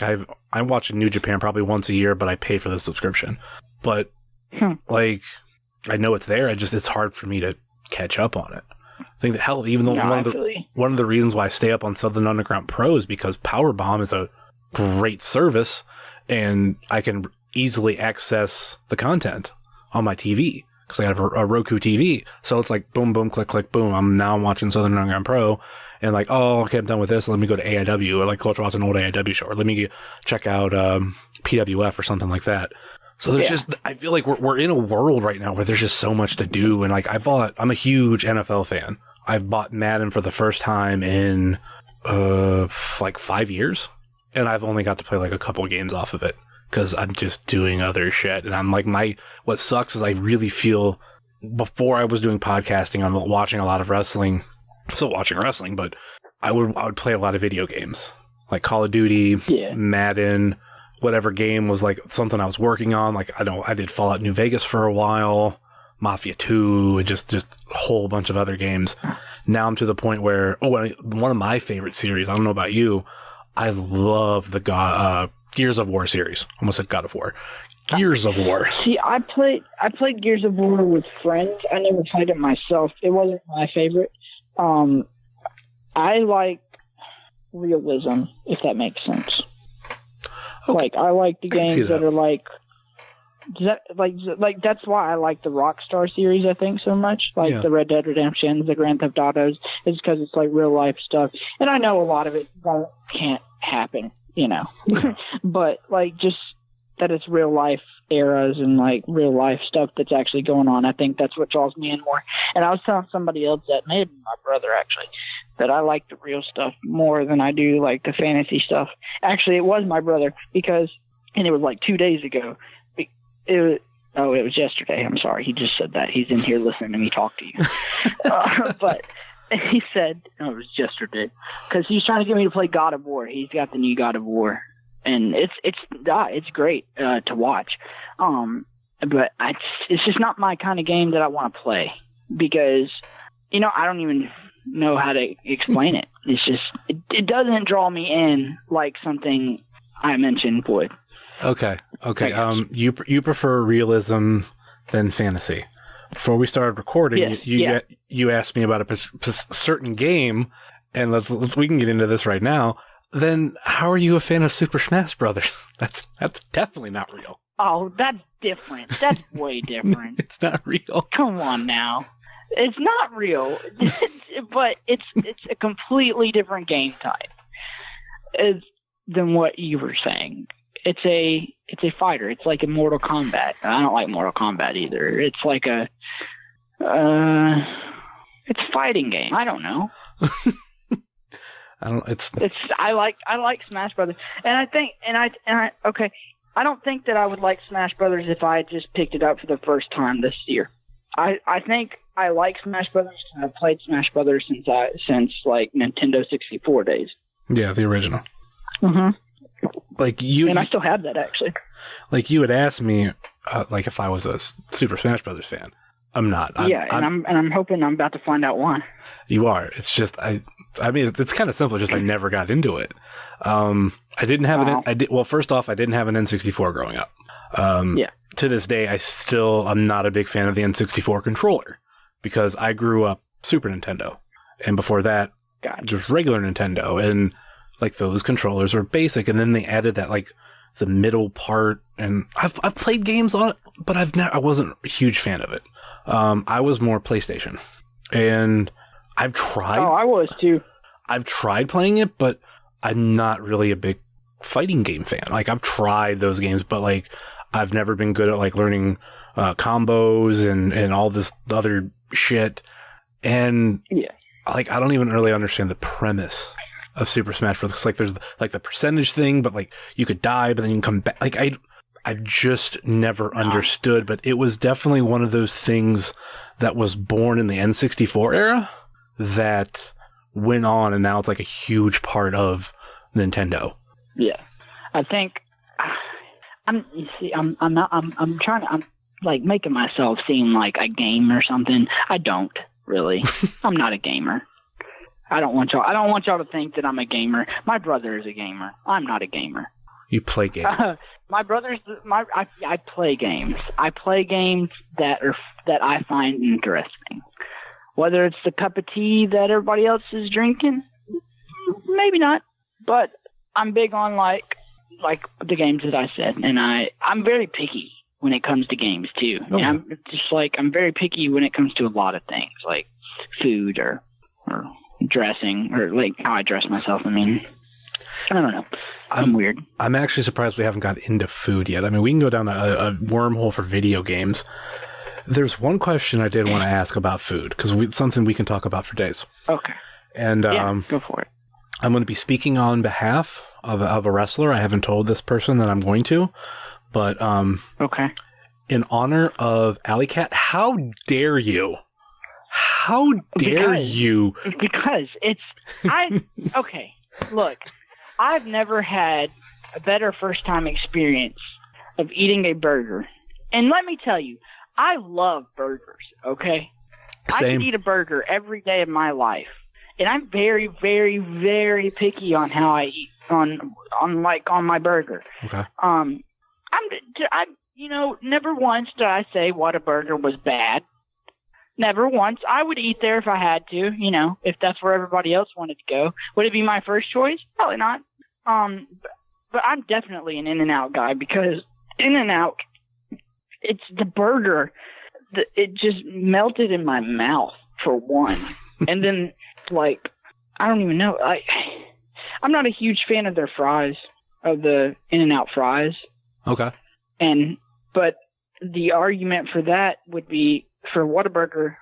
I watch New Japan probably once a year, but I pay for the subscription. But I know it's there. It's hard for me to catch up on it. I think that even though one of the reasons why I stay up on Southern Underground Pro is because Powerbomb is a great service, and I can easily access the content on my TV because I have a Roku TV. So it's like boom, boom, click, click, boom. I'm watching Southern Underground Pro, and like, oh, okay, I'm done with this. Let me go to AIW, or like go watch an old AIW show, or let me check out PWF or something like that. So there's just, I feel like we're in a world right now where there's just so much to do. And like I'm a huge NFL fan. I've bought Madden for the first time in like 5 years, and I've only got to play like a couple games off of it because I'm just doing other shit. And I'm like, what sucks is I really feel, before I was doing podcasting, I'm watching a lot of wrestling, still watching wrestling, but I would play a lot of video games like Call of Duty, Madden, whatever game was like something I was working on. Like I did Fallout New Vegas for a while, Mafia 2, and just a whole bunch of other games. Now I'm to the point where, one of my favorite series, I don't know about you, I love the Gears of War series. Almost said God of War. Gears of War. See, I played Gears of War with friends. I never played it myself. It wasn't my favorite. I like realism, if that makes sense. Okay. Like, I like the games that are like that's why I like the Rockstar series, I think, so much. Like the Red Dead Redemptions, the Grand Theft Autos, is because it's like real life stuff. And I know a lot of it can't happen, but like just that it's real life eras and like real life stuff that's actually going on. I think that's what draws me in more. And I was telling somebody else, that may have been my brother actually, that I like the real stuff more than I do like the fantasy stuff. Actually, it was my brother and it was like 2 days ago. It was yesterday. I'm sorry. He just said that. He's in here listening to me talk to you. But he said, it was yesterday, because he's trying to get me to play God of War. He's got the new God of War, and it's great to watch. But it's just not my kind of game that I want to play, because I don't even know how to explain it. It's just it doesn't draw me in like something I mentioned would. Okay. You prefer realism than fantasy. Before we started recording, you asked me about a certain game, and we can get into this right now. Then how are you a fan of Super Smash Brothers? That's definitely not real. Oh, that's different. That's way different. It's not real. Come on now. It's not real, but it's a completely different game type than what you were saying. It's a fighter. It's like a Mortal Kombat. I don't like Mortal Kombat either. It's like it's a fighting game. I don't know. I like Smash Brothers, and I don't think that I would like Smash Brothers if I just picked it up for the first time this year. I think I like Smash Brothers because I've played Smash Brothers since like Nintendo 64 days. Yeah, the original. Mm-hmm. Like you, and I still have that actually. Like you had asked me, like if I was a Super Smash Brothers fan. I'm not. I'm hoping I'm about to find out why. You are. It's just I mean, it's kind of simple. Just I never got into it. I didn't have Well, first off, I didn't have an N64 growing up. To this day, I'm not a big fan of the N64 controller because I grew up Super Nintendo, and before that, just regular Nintendo, and like those controllers were basic, and then they added that like the middle part, and I've played games on it, but I wasn't a huge fan of it. I was more PlayStation, and I've tried. Oh, I was too. I've tried playing it, but I'm not really a big fighting game fan. Like I've tried those games, but like I've never been good at like learning combos and all this other shit. And like I don't even really understand the premise of Super Smash Bros. Like there's like the percentage thing, but like you could die, but then you can come back. Like I've just never understood, but it was definitely one of those things that was born in the N64 era that went on, and now it's like a huge part of Nintendo. Yeah, I think I'm like making myself seem like a gamer or something. I don't really. I'm not a gamer. I don't want y'all to think that I'm a gamer. My brother is a gamer. I'm not a gamer. You play games. I play games. I play games that I find interesting. Whether it's the cup of tea that everybody else is drinking, maybe not. But I'm big on like like the games that I said, and I'm very picky when it comes to games too. Oh. And I'm very picky when it comes to a lot of things, like food or dressing, or like how I dress myself. I mean, I don't know. I'm weird. I'm actually surprised we haven't got into food yet. I mean, we can go down a wormhole for video games. There's one question I did want to ask about food, because it's something we can talk about for days. Okay. And go for it. I'm going to be speaking on behalf of a wrestler. I haven't told this person that I'm going to, but okay. In honor of Alley Cat, how dare you? How dare you? Because okay, look, I've never had a better first-time experience of eating a burger. And let me tell you, I love burgers, okay? Same. I can eat a burger every day of my life. And I'm very, very, very picky on how I eat on my burger. Okay. Never once did I say Whataburger was bad. Never once. I would eat there if I had to, if that's where everybody else wanted to go. Would it be my first choice? Probably not. But I'm definitely an In-N-Out guy, because In-N-Out, it's the burger. It just melted in my mouth, for one. And then, I don't even know. I'm not a huge fan of their fries, of the In-N-Out fries. Okay. But the argument for that would be, for Whataburger,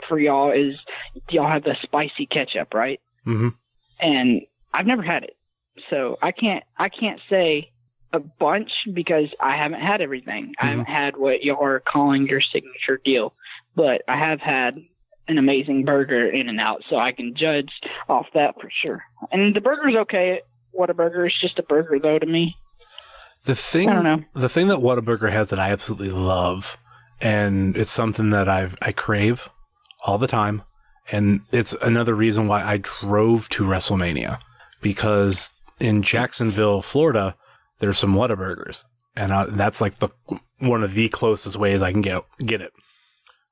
for y'all, is y'all have the spicy ketchup, right? Mm-hmm. And I've never had it, so I can't say a bunch, because I haven't had everything. Mm-hmm. I haven't had what y'all are calling your signature deal, but I have had an amazing burger In-N-Out, so I can judge off that for sure. And the burger's okay. Whataburger is just a burger, though, to me. I don't know. The thing that Whataburger has that I absolutely love, and it's something that I crave all the time, and it's another reason why I drove to WrestleMania, because in Jacksonville, Florida, there's some Whataburgers, and that's like one of the closest ways I can get it.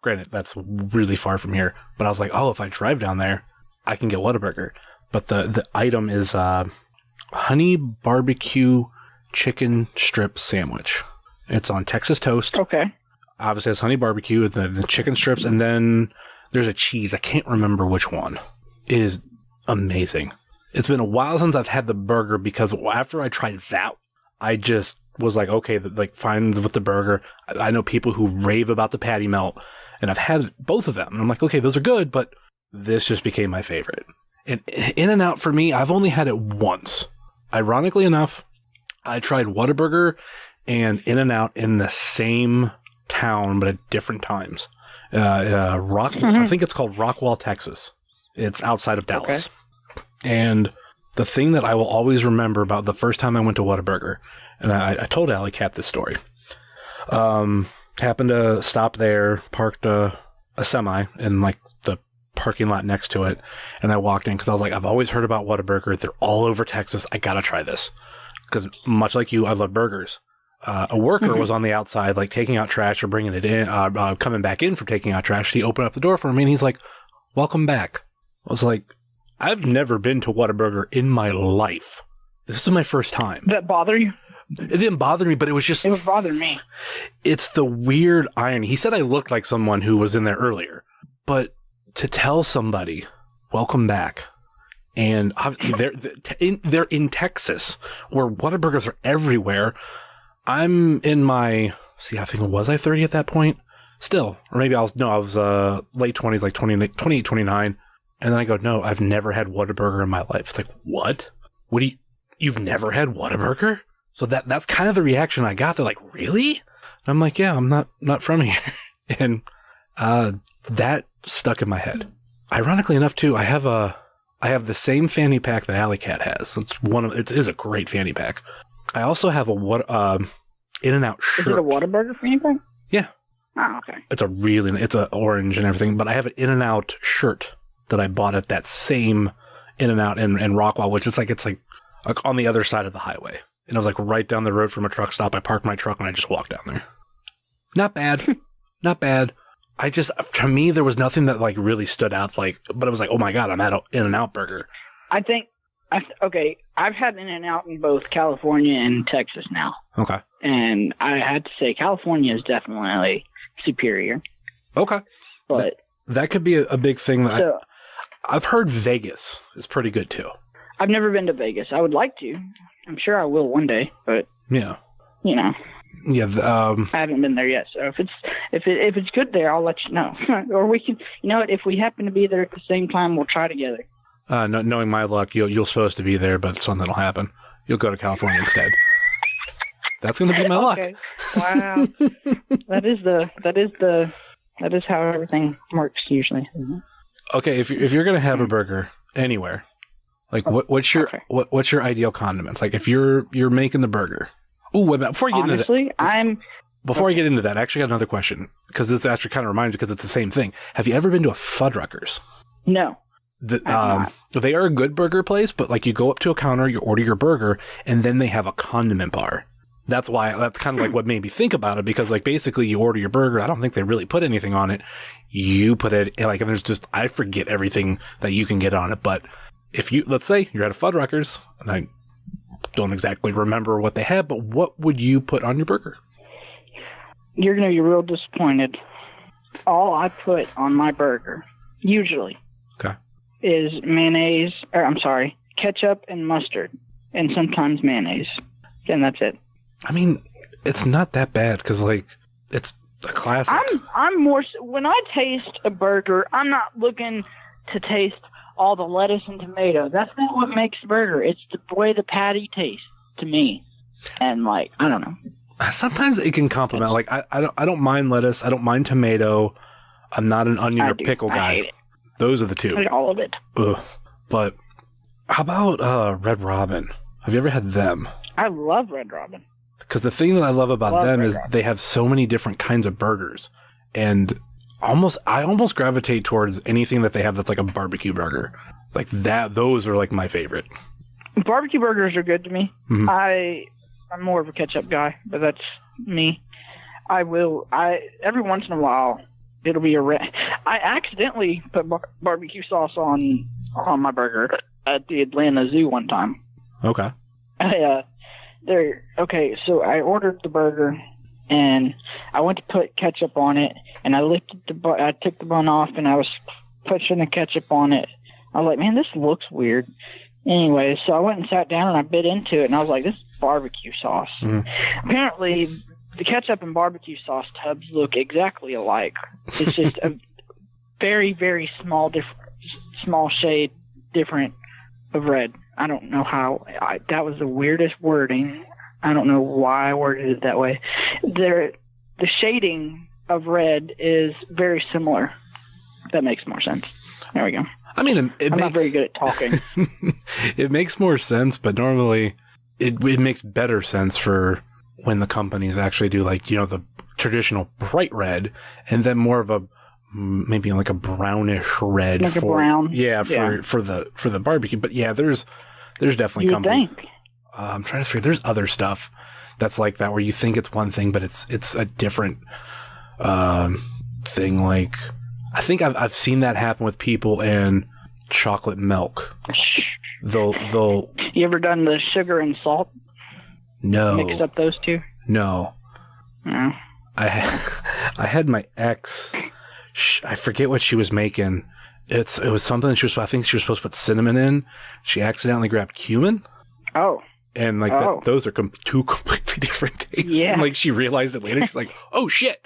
Granted, that's really far from here, but I was like, oh, if I drive down there, I can get Whataburger. But the item is honey barbecue chicken strip sandwich. It's on Texas toast. Okay. Obviously, it's honey barbecue, the chicken strips, and then there's a cheese. I can't remember which one. It is amazing. It's been a while since I've had the burger, because after I tried that, I just was like, okay, fine with the burger. I know people who rave about the patty melt, and I've had both of them. And I'm like, okay, those are good, but this just became my favorite. And In-N-Out, for me, I've only had it once. Ironically enough, I tried Whataburger and In-N-Out in the same town, but at different times. I think it's called Rockwall, Texas. It's outside of Dallas. Okay. And the thing that I will always remember about the first time I went to Whataburger, and I told Alley Cat this story, happened to stop there, parked a semi in the parking lot next to it, and I walked in because I was like, I've always heard about Whataburger. They're all over Texas. I gotta try this. Because much like you, I love burgers. A worker was on the outside, taking out trash or bringing it in, coming back in from taking out trash. He opened up the door for me, and he's like, welcome back. I was like, I've never been to Whataburger in my life. This is my first time. Did that bother you? It didn't bother me, but it was just... It would bother me. It's the weird irony. He said I looked like someone who was in there earlier. But to tell somebody, welcome back... And they're in Texas, where Whataburgers are everywhere. I'm in my, I think, was I 30 at that point? Still. Or maybe I was late 20s, 28, 29. And then I go, no, I've never had Whataburger in my life. It's like, what? You've never had Whataburger? So that's kind of the reaction I got. They're like, really? And I'm like, yeah, I'm not from here. And that stuck in my head. Ironically enough, too, I have the same fanny pack that Alley Cat has. It is a great fanny pack. I also have a In-N-Out shirt. Is it a Whataburger fanny pack? Yeah. Oh, okay. It's a orange and everything, but I have an In-N-Out shirt that I bought at that same In-N-Out in Rockwall, which it's like on the other side of the highway. And I was right down the road from a truck stop. I parked my truck and I just walked down there. Not bad. Not bad. To me, there was nothing that really stood out, but it was like, oh my God, I'm at an In-N-Out burger. I think Okay, I've had In-N-Out in both California and Texas now. Okay. And I had to say California is definitely superior. Okay. But that could be a big thing. I've heard Vegas is pretty good too. I've never been to Vegas. I would like to. I'm sure I will one day, but yeah, Yeah, I haven't been there yet. So if it's good there, I'll let you know. Or we can, if we happen to be there at the same time, we'll try together. Knowing my luck, you're supposed to be there, but something will happen. You'll go to California instead. That's going to be my luck. Wow. That is how everything works usually. Okay, if you're going to have a burger anywhere, like what's your ideal condiments? Like if you're making the burger. Ooh, before you get into that, before I get into that, I actually got another question because this actually kind of reminds me because it's the same thing. Have you ever been to a Fuddruckers? No. They are a good burger place, but like you go up to a counter, you order your burger, and then they have a condiment bar. That's kind of like what made me think about it because like basically you order your burger. I don't think they really put anything on it. You put it like, and there's just, I forget everything that you can get on it. But let's say you're at a Fuddruckers, and I don't exactly remember what they had, but what would you put on your burger? You're going to be real disappointed. All I put on my burger, usually, is ketchup and mustard, and sometimes mayonnaise. And that's it. I mean, it's not that bad because, like, it's a classic. I'm more, when I taste a burger, I'm not looking to taste all the lettuce and tomato. That's not what makes the burger. It's the way the patty tastes to me. And, like, I don't know. Sometimes it can complement. Like, I don't mind lettuce. I don't mind tomato. I'm not an onion or pickle guy. I hate it. Those are the two. I hate all of it. Ugh. But how about Red Robin? Have you ever had them? I love Red Robin. Because the thing that I love about them is they have so many different kinds of burgers. And I almost gravitate towards anything that they have that's like a barbecue burger. Like that, those are like my favorite. Barbecue burgers are good to me. Mm-hmm. I'm more of a ketchup guy, but that's me. Every once in a while, it'll be I accidentally put barbecue sauce on my burger at the Atlanta Zoo one time. Okay. So I ordered the burger, and I went to put ketchup on it, and I took the bun off, and I was pushing the ketchup on it. I was like, man, this looks weird. Anyway, so I went and sat down, and I bit into it, and I was like, this is barbecue sauce. Mm. Apparently, the ketchup and barbecue sauce tubs look exactly alike. It's just a very, very small shade different of red. I don't know how. That was the weirdest wording. I don't know why I worded it that way. The shading of red is very similar. That makes more sense. There we go. I mean, I'm not very good at talking. It makes more sense, but normally it makes better sense for when the companies actually do like, the traditional bright red and then more of a maybe like a brownish red, like a brown. For the barbecue. But yeah, there's definitely companies. I'm trying to figure. There's other stuff that's like that where you think it's one thing, but it's a different thing. Like I think I've seen that happen with people in chocolate milk. They'll. You ever done the sugar and salt? No. Mix up those two? No. No. I had my ex. I forget what she was making. It was something I think she was supposed to put cinnamon in. She accidentally grabbed cumin. Oh. And like those are two completely different tastes. Yeah. And like she realized it later. She's like, "Oh shit!"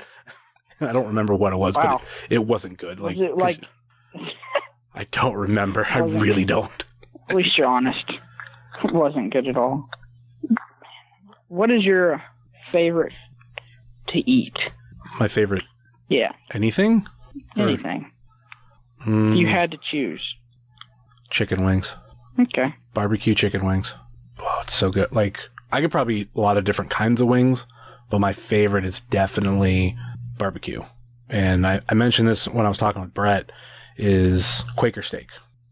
I don't remember what it was, but it wasn't good. Was it like? I don't remember. I really don't. At least you're honest. It wasn't good at all. What is your favorite to eat? My favorite. Yeah. Anything? Anything. You had to choose. Chicken wings. Okay. Barbecue chicken wings. Oh, it's so good. Like, I could probably eat a lot of different kinds of wings, but my favorite is definitely barbecue. And I mentioned this when I was talking with Brett, is Quaker Steak.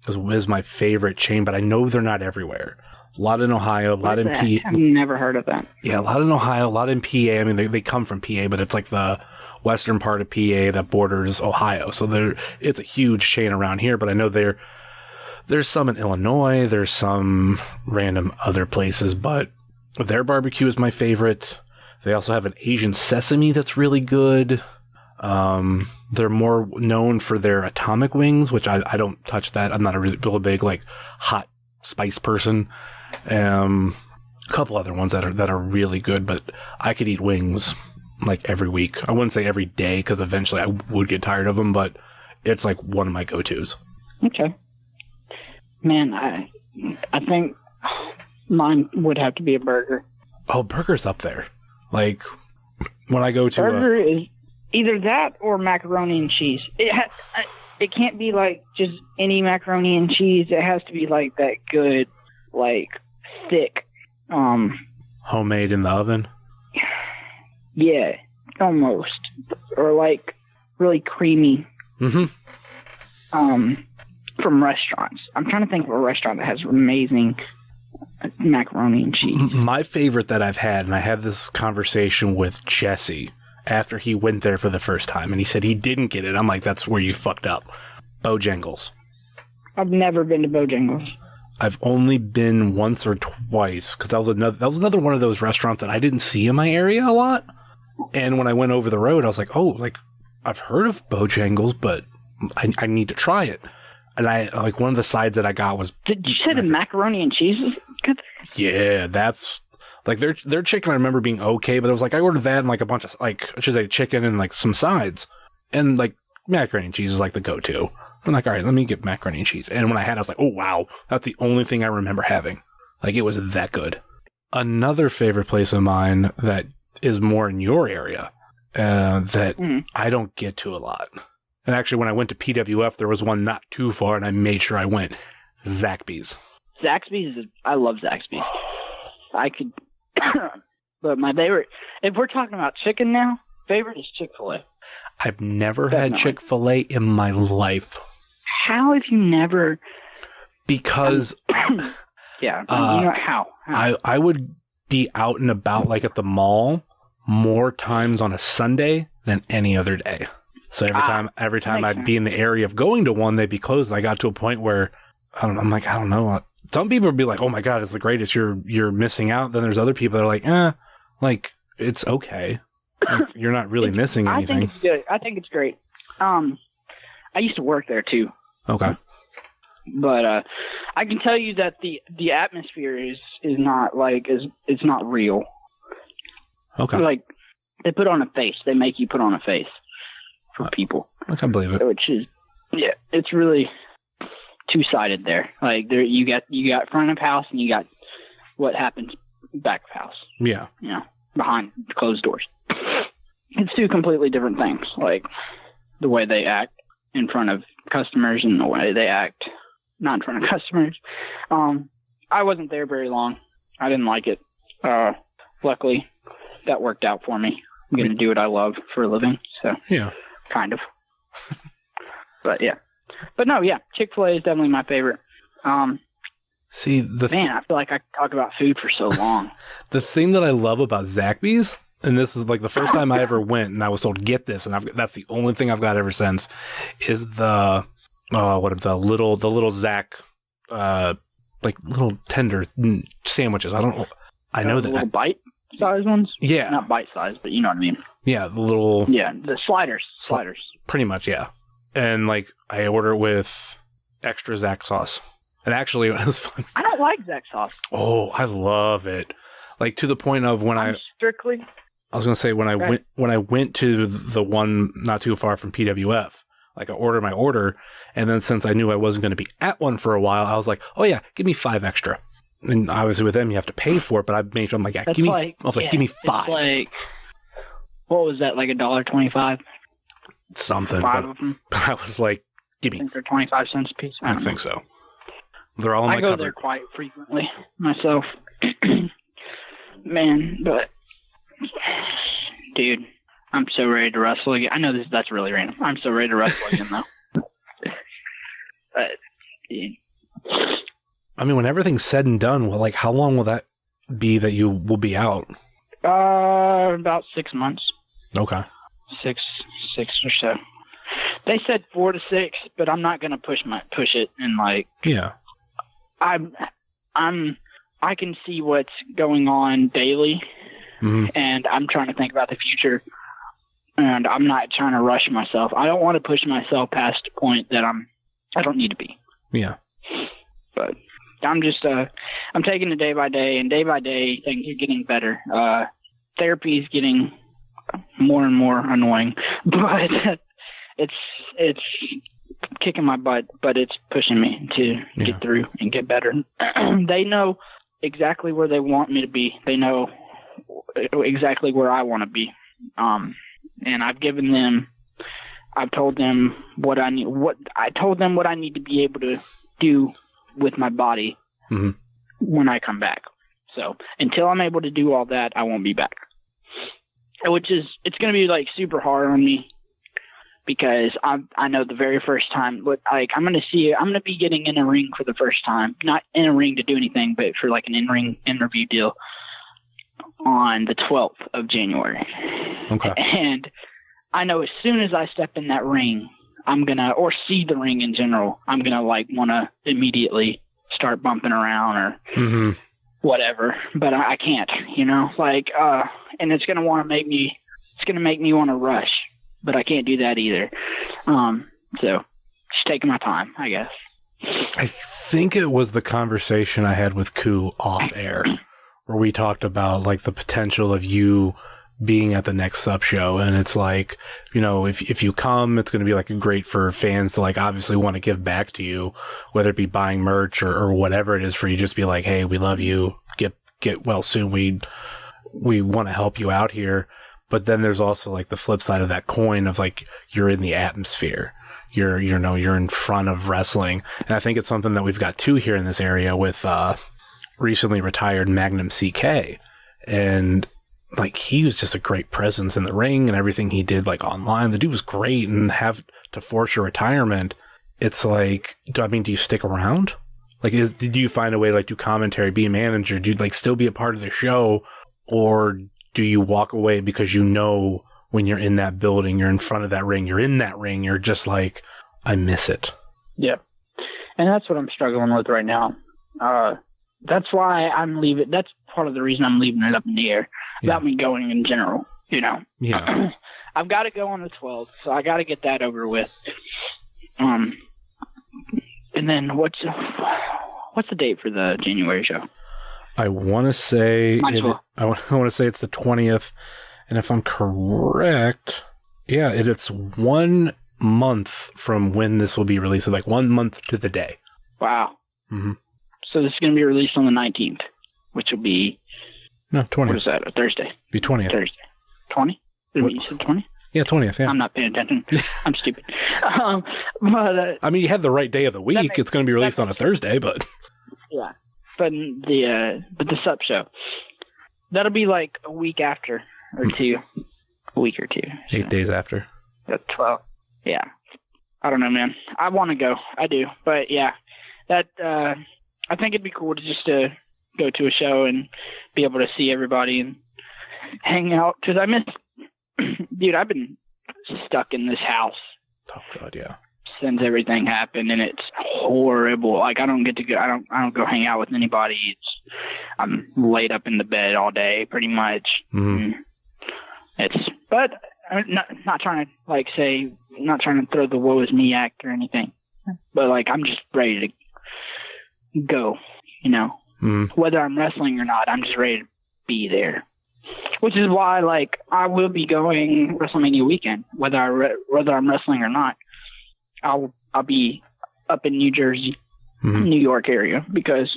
Is my favorite chain, but I know they're not everywhere. A lot in Ohio, a lot in PA. I've never heard of that. Yeah, a lot in Ohio, a lot in PA. I mean, they come from PA, but it's like the western part of PA that borders Ohio. So it's a huge chain around here, but I know they're There's some in Illinois. There's some random other places, but their barbecue is my favorite. They also have an Asian sesame that's really good. They're more known for their atomic wings, which I don't touch that. I'm not a really big like hot spice person. A couple other ones that are really good, but I could eat wings like every week. I wouldn't say every day because eventually I would get tired of them, but it's like one of my go-tos. Okay. Man, I think mine would have to be a burger. Oh, burger's up there. Like when I go to burger is either that or macaroni and cheese. It can't be like just any macaroni and cheese. It has to be like that good, like thick. Homemade in the oven. Yeah, almost, or like really creamy. Mm-hmm. From restaurants. I'm trying to think of a restaurant that has amazing macaroni and cheese. My favorite that I've had, and I had this conversation with Jesse after he went there for the first time, and he said he didn't get it. I'm like, that's where you fucked up. Bojangles. I've never been to Bojangles. I've only been once or twice, because that was another one of those restaurants that I didn't see in my area a lot. And when I went over the road, I was like, oh, like, I've heard of Bojangles, but I need to try it. And I like one of the sides that I got was. Did you say the macaroni and cheese is good? Yeah, that's like their chicken. I remember being okay, but it was like I ordered that and like a bunch of like I should say chicken and like some sides, and like macaroni and cheese is like the go-to. I'm like, all right, let me get macaroni and cheese. And when I had it, I was like, oh wow, that's the only thing I remember having. Like it was that good. Another favorite place of mine that is more in your area that I don't get to a lot. And actually, when I went to PWF, there was one not too far, and I made sure I went. Zaxby's. I love Zaxby's. I could, but my favorite, if we're talking about chicken now, favorite is Chick-fil-A. I've never had Chick-fil-A in my life. How have you never? Because, yeah, you know how? I would be out and about, like at the mall, more times on a Sunday than any other day. So every time I'd be in the area of going to one, they'd be closed. I got to a point where I'm like, I don't know. Some people would be like, "Oh my god, it's the greatest. You're missing out." Then there's other people that are like, like it's okay. Like, you're not really missing anything. I think it's good. I think it's great. I used to work there too. Okay. But I can tell you that the atmosphere is not like it's not real. Okay. Like they put on a face. They make you put on a face. For people. I can't believe it. Which is, yeah, it's really two-sided there. Like there, you got front of house and you got what happens back of house. Yeah. You know, behind closed doors. It's two completely different things. Like the way they act in front of customers and the way they act not in front of customers. I wasn't there very long. I didn't like it. Luckily, that worked out for me. I'm going to do what I love for a living. So yeah. Kind of. But yeah. But no, yeah. Chick-fil-A is definitely my favorite. See, I feel like I could talk about food for so long. The thing that I love about Zaxby's, and this is like the first time I ever went and I was told, get this, and that's the only thing I've got ever since, is the little Zack, like little tender sandwiches. I know that. Little bite-sized ones? Yeah. Not bite-sized, but you know what I mean. Yeah, the little... Yeah, the sliders. Pretty much, yeah. And, like, I order it with extra Zack sauce. And actually, it was fun. I don't like Zack sauce. Oh, I love it. Like, to the point of when I was going to say, when I went to the one not too far from PWF, like, I ordered my order, and then since I knew I wasn't going to be at one for a while, I was like, oh, yeah, give me 5 extra. And obviously with them, you have to pay for it, but I made sure, I'm like, yeah, give me 5. Like... What was that, like $1.25? Something. 5 of them. But I was like, give me. I think they're 25 cents a piece. I think so. They're all in my cupboard. I go there quite frequently myself. Man, but dude, I'm so ready to wrestle again. I know that's really random. I'm so ready to wrestle again though. But, dude. I mean, when everything's said and done, well, like how long will that be that you will be out? About 6 months. Okay. Six or so. They said 4 to 6, but I'm not gonna push it, and like I can see what's going on daily, and I'm trying to think about the future, and I'm not trying to rush myself. I don't want to push myself past a point that I don't need to be. Yeah. But I'm just I'm taking it day by day, and day by day things are getting better. Therapy is getting more and more annoying, but it's kicking my butt, but it's pushing me to get through and get better. They know exactly where they want me to be. They know exactly where I want to be. And I've told them what I need. I told them what I need to be able to do with my body when I come back. So until I'm able to do all that, I won't be back. It's going to be like super hard on me, because I know the very first time, I'm going to be getting in a ring for the first time, not in a ring to do anything, but for like an in-ring interview deal on the 12th of January. Okay. And I know as soon as I step in that ring, or see the ring in general, I'm going to like want to immediately start bumping around or whatever, but I can't, and it's going to make me want to rush, but I can't do that either. So just taking my time, I guess. I think it was the conversation I had with Koo off air where we talked about like the potential of you being at the next SUP show. And it's like, if you come, it's going to be like great for fans to like obviously want to give back to you, whether it be buying merch or whatever it is for you. Just be like, hey, we love you. Get well soon. We want to help you out here. But then there's also like the flip side of that coin of like, you're in the atmosphere. You're in front of wrestling. And I think it's something that we've got too here in this area with, recently retired Magnum CK. And like, he was just a great presence in the ring and everything he did like online. The dude was great, and have to force your retirement. It's like, do you stick around? Like, do you find a way to like do commentary, be a manager? Do you like still be a part of the show, or do you walk away because when you're in that building, you're in front of that ring, you're in that ring, you're just like, I miss it. Yeah. And that's what I'm struggling with right now. That's why I'm leaving. That's part of the reason I'm leaving it up in the air about me going in general, Yeah. I've got to go on the 12th, so I got to get that over with. And then what's the date for the January show? I want to say I want to say it's the 20th, and if I'm correct, it's 1 month from when this will be released. So like 1 month to the day. Wow. Mm-hmm. So this is going to be released on the 19th, which will be 20th. What is that? A Thursday? Be 20th. Thursday. 20? You said 20? Yeah, 20th. Yeah. I'm not paying attention. I'm stupid. But you had the right day of the week. It's going to be released on a Thursday, but yeah. But the SUP show, that'll be like a week after or two, a week or two. 8 days after. That's 12. Yeah. I don't know, man. I want to go. I do. But yeah, that I think it'd be cool to just go to a show and be able to see everybody and hang out, because I miss. Dude, I've been stuck in this house. Oh God, yeah. Since everything happened, and it's horrible. Like, I don't get to go. I don't go hang out with anybody. I'm laid up in the bed all day, pretty much. Mm-hmm. But I'm not trying to not trying to throw the woe is me act or anything. But like, I'm just ready to go. Whether I'm wrestling or not, I'm just ready to be there. Which is why, like, I will be going WrestleMania weekend, whether I'm wrestling or not. I'll be up in New Jersey, New York area, because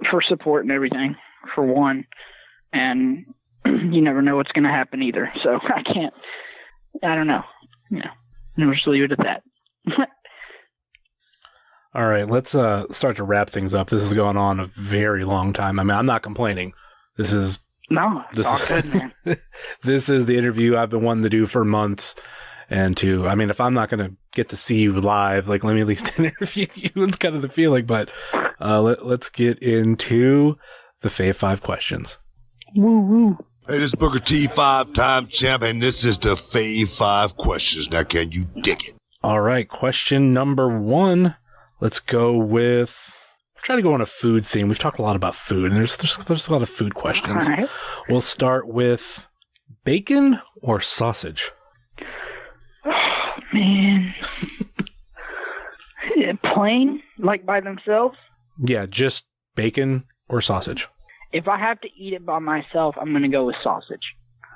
for support and everything, for one, and you never know what's going to happen either. So I don't know. We'll just leave it at that. All right, let's start to wrap things up. This has gone on a very long time. I'm not complaining. This is good, man. This is the interview I've been wanting to do for months. And if I'm not going to get to see you live, like, let me at least interview you. It's kind of the feeling. But let's get into the Fave 5 questions. Woo woo. Hey, this is Booker T, 5-time champ, and this is the Fave 5 questions. Now, can you dig it? All right, question number 1. Let's go with... Try to go on a food theme. We've talked a lot about food, and there's a lot of food questions. All right. We'll start with bacon or sausage? Oh, man. Yeah, plain, like by themselves? Yeah, just bacon or sausage. If I have to eat it by myself, I'm going to go with sausage.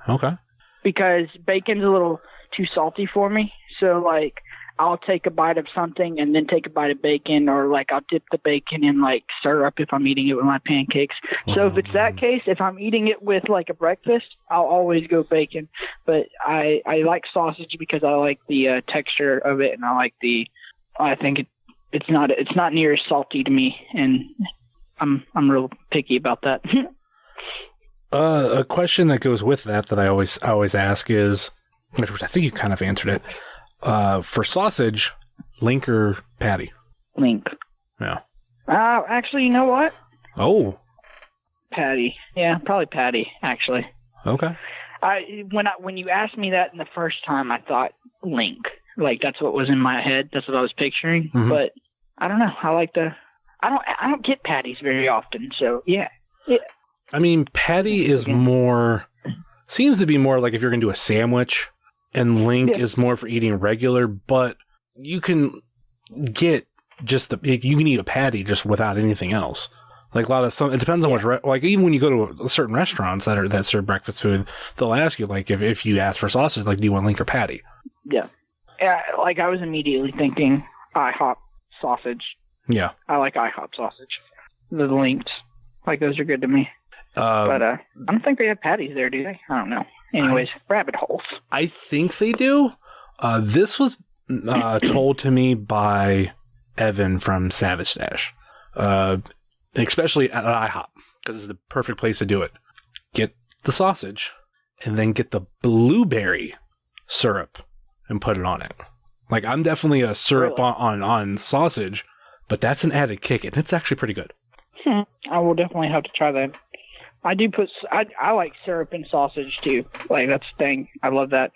Okay. Because bacon's a little too salty for me. So, like, I'll take a bite of something and then take a bite of bacon, or, like, I'll dip the bacon in, like, syrup if I'm eating it with my pancakes. So if it's that case, if I'm eating it with, like, a breakfast, I'll always go bacon. But I like sausage because I like the texture of it, and I think it's not near as salty to me, and I'm real picky about that. A question that goes with that I always ask is, which I think you kind of answered it. For sausage, link or patty? Link. Yeah. Actually, you know what? Oh. Patty. Yeah, probably patty, actually. Okay. When you asked me that in the first time, I thought link. Like, that's what was in my head. That's what I was picturing. Mm-hmm. But I don't know. I don't get patties very often, so yeah. I mean, patty is seems to be more like if you're going to do a sandwich, and link is more for eating regular, but you can get you can eat a patty just without anything else. Like it depends on what, like even when you go to certain restaurants that serve breakfast food, they'll ask you, like, if you ask for sausage, like, do you want link or patty? Yeah. Yeah, like I was immediately thinking IHOP sausage. Yeah. I like IHOP sausage. The links. Like, those are good to me. But I don't think they have patties there, do they? I don't know. Anyways, rabbit holes. I think they do. This was told to me by Evan from Savage Stash. Especially at IHOP, because it's the perfect place to do it. Get the sausage, and then get the blueberry syrup and put it on it. Like, I'm definitely a syrup on sausage, but that's an added kick, and it's actually pretty good. I will definitely have to try that. I like syrup in sausage too. Like, that's the thing. I love that.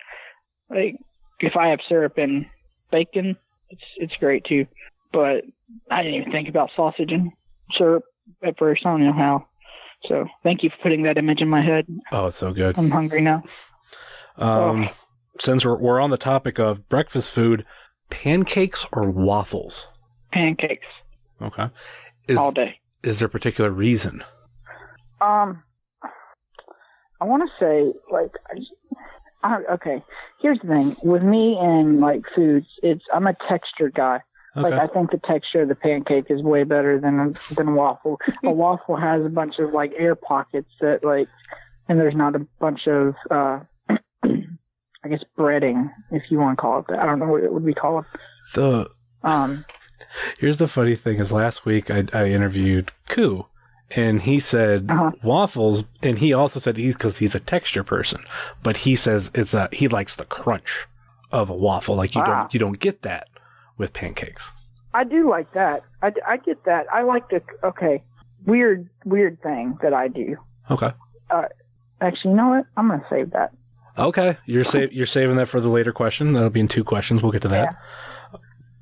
Like, if I have syrup in bacon, it's great too. But I didn't even think about sausage and syrup at first. I don't know how. So thank you for putting that image in my head. Oh, it's so good. I'm hungry now. Since we're on the topic of breakfast food, pancakes or waffles? Pancakes. Okay. All day. Is there a particular reason? I want to say, like, okay. Here's the thing with me and like foods. I'm a texture guy. Okay. Like, I think the texture of the pancake is way better than a waffle. A waffle has a bunch of like air pockets that like, and there's not a bunch of I guess breading, if you want to call it that. I don't know what it would be called. Here's the funny thing: is last week I interviewed Koo, and he said waffles, and he also said because he's a texture person, but he says he likes the crunch of a waffle. Like, you don't get that with pancakes. I do like that. I get that. I like the weird thing that I do. Okay. Actually, you know what? I'm gonna save that. Okay, you're saving that for the later question. That'll be in 2 questions. We'll get to that. Yeah.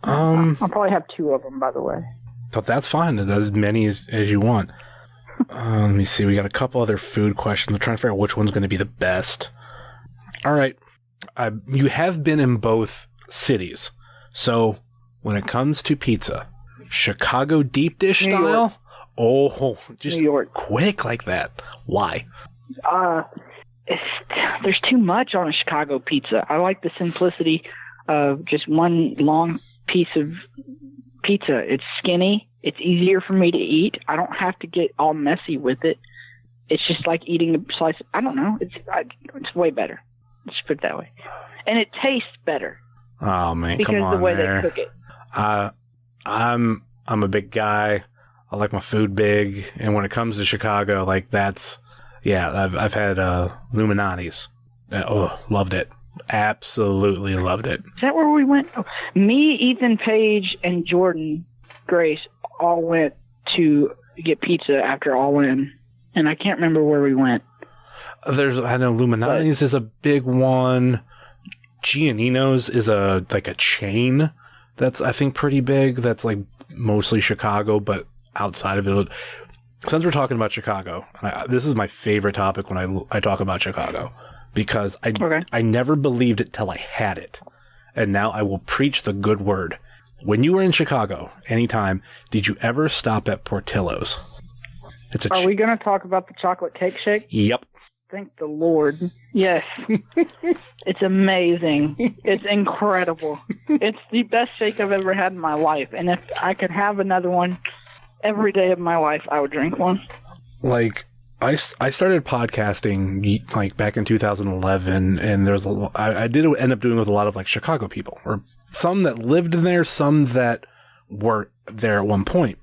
I'll probably have 2 of them, by the way. But that's fine. As many as you want. Let me see. We got a couple other food questions. I'm trying to figure out which one's going to be the best. All right. You have been in both cities. So when it comes to pizza, Chicago deep dish style? Oh, just New York. Quick like that. Why? There's too much on a Chicago pizza. I like the simplicity of just one long piece of pizza. It's skinny. It's easier for me to eat. I don't have to get all messy with it. It's just like eating a slice. I don't know. It's way better. Let's put it that way. And it tastes better. Oh man, come on, because the way they cook it. I'm a big guy. I like my food big, and when it comes to Chicago, like I've had Illuminati's. Loved it. Absolutely loved it. Is that where we went? Oh, me, Ethan Page, and Jordan Grace all went to get pizza after All In, and I can't remember where we went. I know Illuminati's is a big one. Giannino's is a chain that's, I think, pretty big. That's like mostly Chicago, but outside of it. Since we're talking about Chicago, this is my favorite topic when I talk about Chicago, because I never believed it till I had it. And now I will preach the good word. When you were in Chicago, anytime, did you ever stop at Portillo's? Are we going to talk about the chocolate cake shake? Yep. Thank the Lord. Yes. It's amazing. It's incredible. It's the best shake I've ever had in my life. And if I could have another one every day of my life, I would drink one. Like, I started podcasting like back in 2011, and I did end up doing with a lot of like Chicago people, or some that lived in there, some that were there at one point.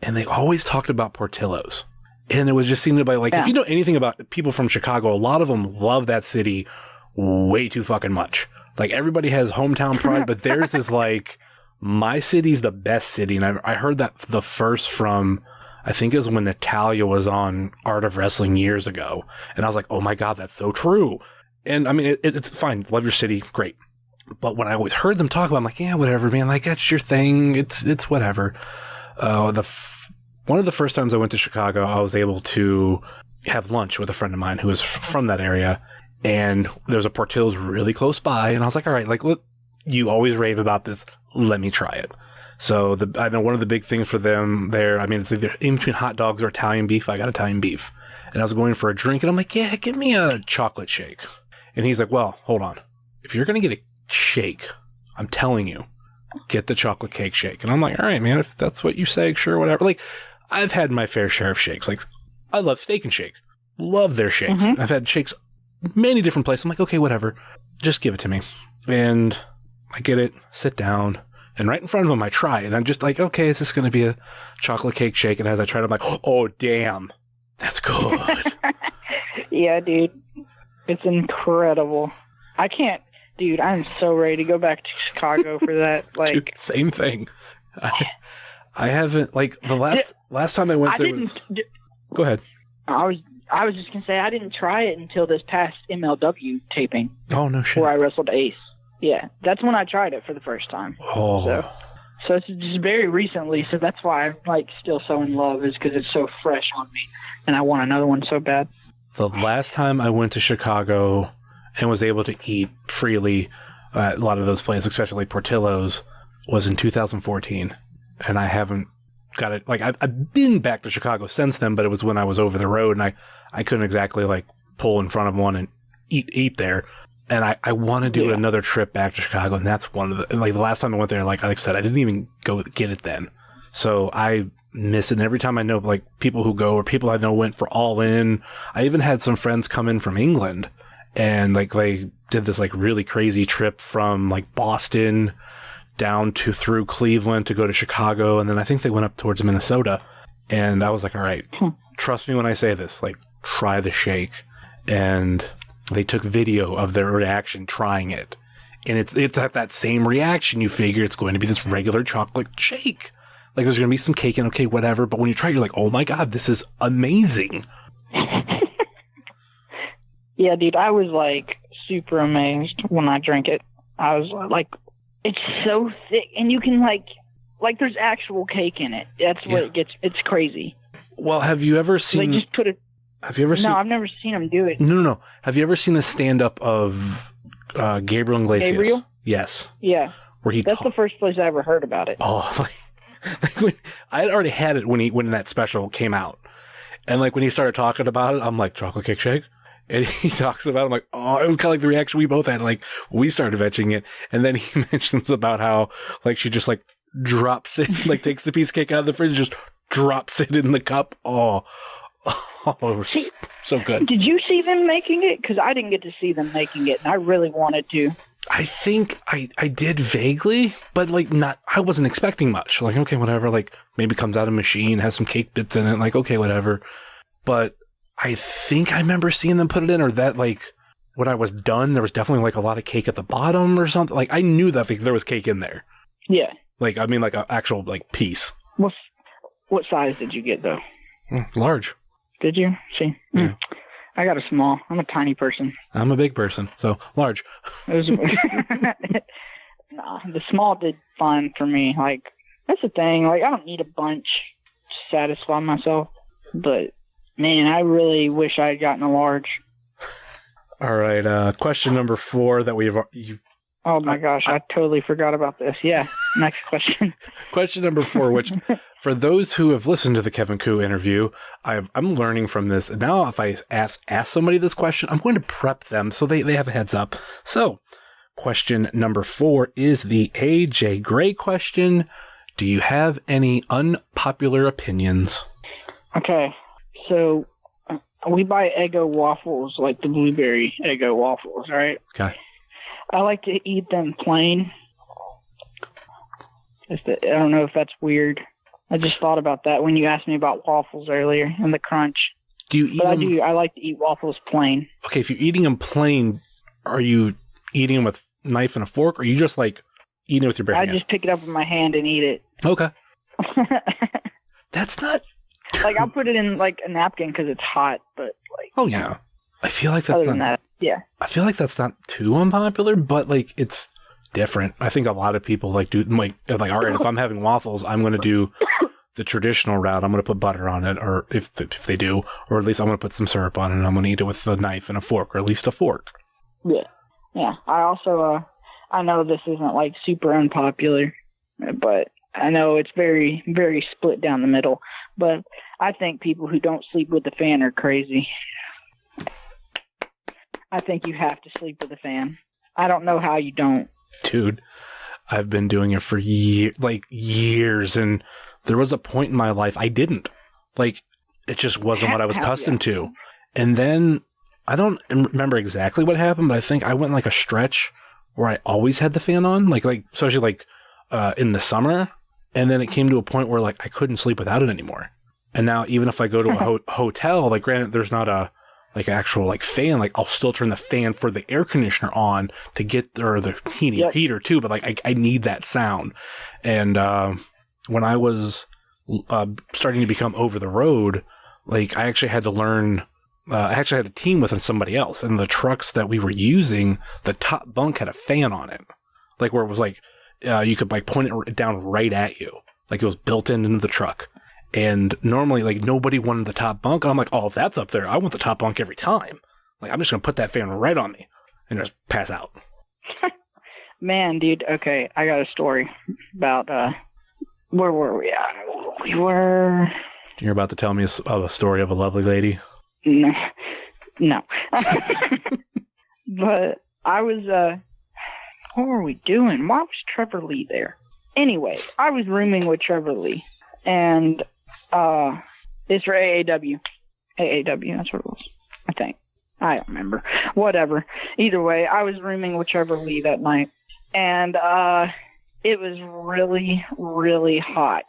And they always talked about Portillo's. And it was just seemed to be like, if you know anything about people from Chicago, a lot of them love that city way too fucking much. Like, everybody has hometown pride, but theirs is like, my city's the best city. And I heard that the first from, I think it was when Natalia was on Art of Wrestling years ago. And I was like, oh my God, that's so true. And I mean, it's fine. Love your city. Great. But when I always heard them talk about it, I'm like, yeah, whatever, man. Like, that's your thing. It's whatever. One of the first times I went to Chicago, I was able to have lunch with a friend of mine who was from that area, and there was a Portillo's really close by, and I was like, all right, like, you always rave about this, let me try it. So I know one of the big things for them there, I mean, it's either in between hot dogs or Italian beef. I got Italian beef, and I was going for a drink, and I'm like, yeah, give me a chocolate shake. And he's like, well, hold on. If you're going to get a shake, I'm telling you, get the chocolate cake shake. And I'm like, all right, man, if that's what you say, sure, whatever. Like, I've had my fair share of shakes. Like, I love Steak and Shake. Love their shakes. Mm-hmm. I've had shakes many different places. I'm like, okay, whatever. Just give it to me. And I get it, sit down, and right in front of them, I try it. And I'm just like, okay, is this going to be a chocolate cake shake? And as I try it, I'm like, oh, damn, that's good. Yeah, dude. It's incredible. I can't, dude, I'm so ready to go back to Chicago for that. Like, dude, same thing. I haven't, like, the last time I went there was... Go ahead. I was just going to say, I didn't try it until this past MLW taping. Oh, no shit. Where I wrestled Ace. Yeah, that's when I tried it for the first time. Oh. So it's just very recently, so that's why I'm, like, still so in love, is because it's so fresh on me, and I want another one so bad. The last time I went to Chicago and was able to eat freely at a lot of those places, especially Portillo's, was in 2014. And I haven't got it. Like, I've been back to Chicago since then, but it was when I was over the road, and I couldn't exactly, like, pull in front of one and eat there. And I want to do another trip back to Chicago, and that's one of the, like, the last time I went there, like I said, I didn't even go get it then. So I miss it. And every time I know, like, people who go, or people I know went for All In. I even had some friends come in from England, and, like, they did this, like, really crazy trip from, like, Boston down through Cleveland to go to Chicago, and then I think they went up towards Minnesota. And I was like, all right, trust me when I say this, like, try the shake. And they took video of their reaction trying it, and it's at that same reaction. You figure it's going to be this regular chocolate shake, like, there's going to be some cake and okay, whatever, but when you try it, you're like, oh my God, this is amazing. Yeah, dude, I was, like, super amazed when I drank it. I was like, it's so thick, and you can, like there's actual cake in it. That's what it gets. It's crazy. Well, have you ever seen? They just put it. Have you ever seen? No, I've never seen them do it. No. Have you ever seen the stand-up of Gabriel Iglesias? Gabriel? Yes. Yeah. Where That's the first place I ever heard about it. Oh, like when, I had already had it when that special came out, and, like, when he started talking about it, I'm like, chocolate cake shake. And he talks about it, I'm like, oh, it was kind of like the reaction we both had, like, we started mentioning it. And then he mentions about how, like, she just, like, drops it, like, takes the piece of cake out of the fridge, just drops it in the cup. Oh, it was so good. Did you see them making it? Because I didn't get to see them making it, and I really wanted to. I think I did vaguely, but, like, I wasn't expecting much. Like, okay, whatever, like, maybe comes out of a machine, has some cake bits in it, like, okay, whatever. But I think I remember seeing them put it in, or that, like, when I was done, there was definitely, like, a lot of cake at the bottom or something. Like, I knew that, like, there was cake in there. Yeah. Like, I mean, like, an actual, like, piece. What size did you get, though? Large. Did you? See? Yeah. I got a small. I'm a tiny person. I'm a big person, so large. It was, nah, the small did fine for me. Like, that's the thing. Like, I don't need a bunch to satisfy myself. But, man, I really wish I had gotten a large. All right, question number 4 that Oh, my gosh, I totally forgot about this. Yeah, next question. Question number 4, which, for those who have listened to the Kevin Koo interview, I'm learning from this. Now, if I ask somebody this question, I'm going to prep them so they have a heads up. So, question number 4 is the AJ Gray question. Do you have any unpopular opinions? Okay, so we buy Eggo waffles, like the blueberry Eggo waffles, right? Okay. I like to eat them plain. I don't know if that's weird. I just thought about that when you asked me about waffles earlier and the crunch. Do you eat them? I like to eat waffles plain. Okay, if you're eating them plain, are you eating them with a knife and a fork, or are you just like eating it with your bare hand? I just pick it up with my hand and eat it. Okay. That's not... Like, I'll put it in like a napkin because it's hot, but like... Oh, yeah. I feel like that's other than that, yeah. I feel like that's not too unpopular, but like it's different. I think a lot of people like do like all right, if I'm having waffles, I'm going to do the traditional route. I'm going to put butter on it, or if they do, or at least I'm going to put some syrup on it, and I'm going to eat it with a knife and a fork, or at least a fork. Yeah. I also I know this isn't like super unpopular, but I know it's very, very split down the middle. But I think people who don't sleep with the fan are crazy. I think you have to sleep with a fan. I don't know how you don't. Dude, I've been doing it for years, and there was a point in my life I didn't. Like, it just wasn't what I was accustomed to. And then, I don't remember exactly what happened, but I think I went like a stretch where I always had the fan on, like especially like in the summer, and then it came to a point where like I couldn't sleep without it anymore. And now, even if I go to a hotel, like granted, there's not a like actual like fan, like I'll still turn the fan for the air conditioner on to get the heater too, but like I need that sound. And when I was starting to become over the road, like I actually had to learn. I actually had a team with somebody else, and the trucks that we were using, the top bunk had a fan on it, like where it was like you could like point it down right at you, like it was built into the truck. And normally, like, nobody wanted the top bunk. And I'm like, oh, if that's up there, I want the top bunk every time. Like, I'm just going to put that fan right on me and just pass out. Man, dude, okay, I got a story about, where were we at? You're about to tell me a story of a lovely lady? No. But I was, what were we doing? Why was Trevor Lee there? Anyway, I was rooming with Trevor Lee. And it's for AAW. AAW, that's what it was, I think. I don't remember. Whatever. Either way, I was rooming with Trevor Lee that night. And it was really, really hot.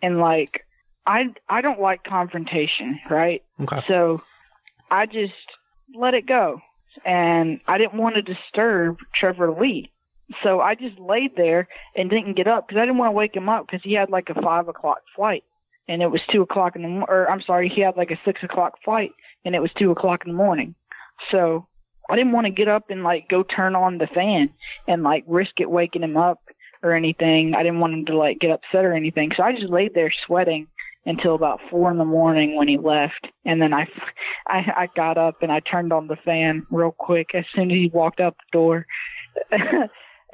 And, like, I don't like confrontation, right? Okay. So I just let it go. And I didn't want to disturb Trevor Lee. So I just laid there and didn't get up because I didn't want to wake him up because he had like a 5 o'clock flight and it was 2 o'clock in the morning. Or I'm sorry, he had like a 6 o'clock flight and it was 2 o'clock in the morning. So I didn't want to get up and like go turn on the fan and like risk it waking him up or anything. I didn't want him to like get upset or anything. So I just laid there sweating until about 4 in the morning when he left. And then I got up and I turned on the fan real quick as soon as he walked out the door.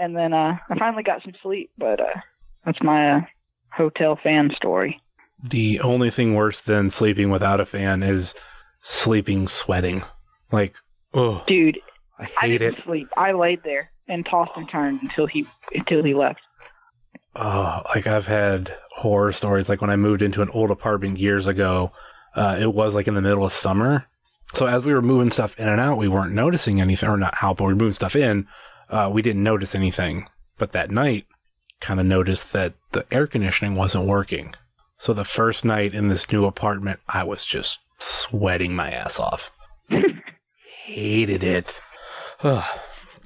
And then I finally got some sleep, but that's my hotel fan story. The only thing worse than sleeping without a fan is sleeping sweating. Like, oh, dude, I didn't sleep. I laid there and tossed and turned until he left. Oh, like I've had horror stories. Like when I moved into an old apartment years ago, it was like in the middle of summer. So as we were moving stuff in and out, we weren't noticing anything, or not out, but we were moving stuff in. We didn't notice anything, but that night kind of noticed that the air conditioning wasn't working. So the first night in this new apartment, I was just sweating my ass off. Hated it.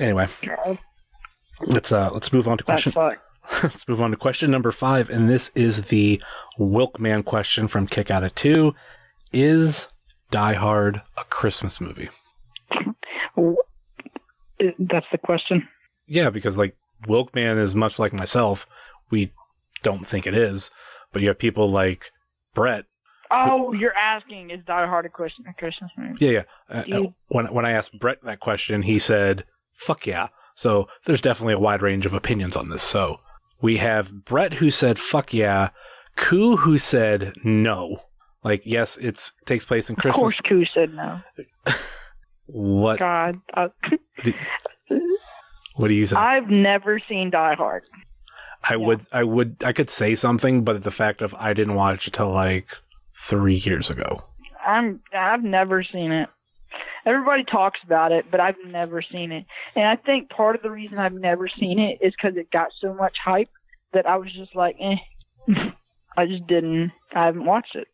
Anyway, let's move on to question. Let's move on to question number 5, and this is the Wilkman question from Kick Out of 2. Is Die Hard a Christmas movie? That's the question. Yeah, because like Wilkman is much like myself. We don't think it is, but you have people like Brett. Oh, you're asking, is Die Hard a Christmas movie? Yeah. When I asked Brett that question, he said, fuck yeah. So there's definitely a wide range of opinions on this. So we have Brett who said, fuck yeah. Koo who said no. Like, yes, it takes place in Christmas. Of course Koo said no. What? God. What do you say? I've never seen Die Hard. I could say something, but the fact of I didn't watch it till like 3 years ago. I've never seen it. Everybody talks about it, but I've never seen it. And I think part of the reason I've never seen it is because it got so much hype that I was just like, I just didn't. I haven't watched it.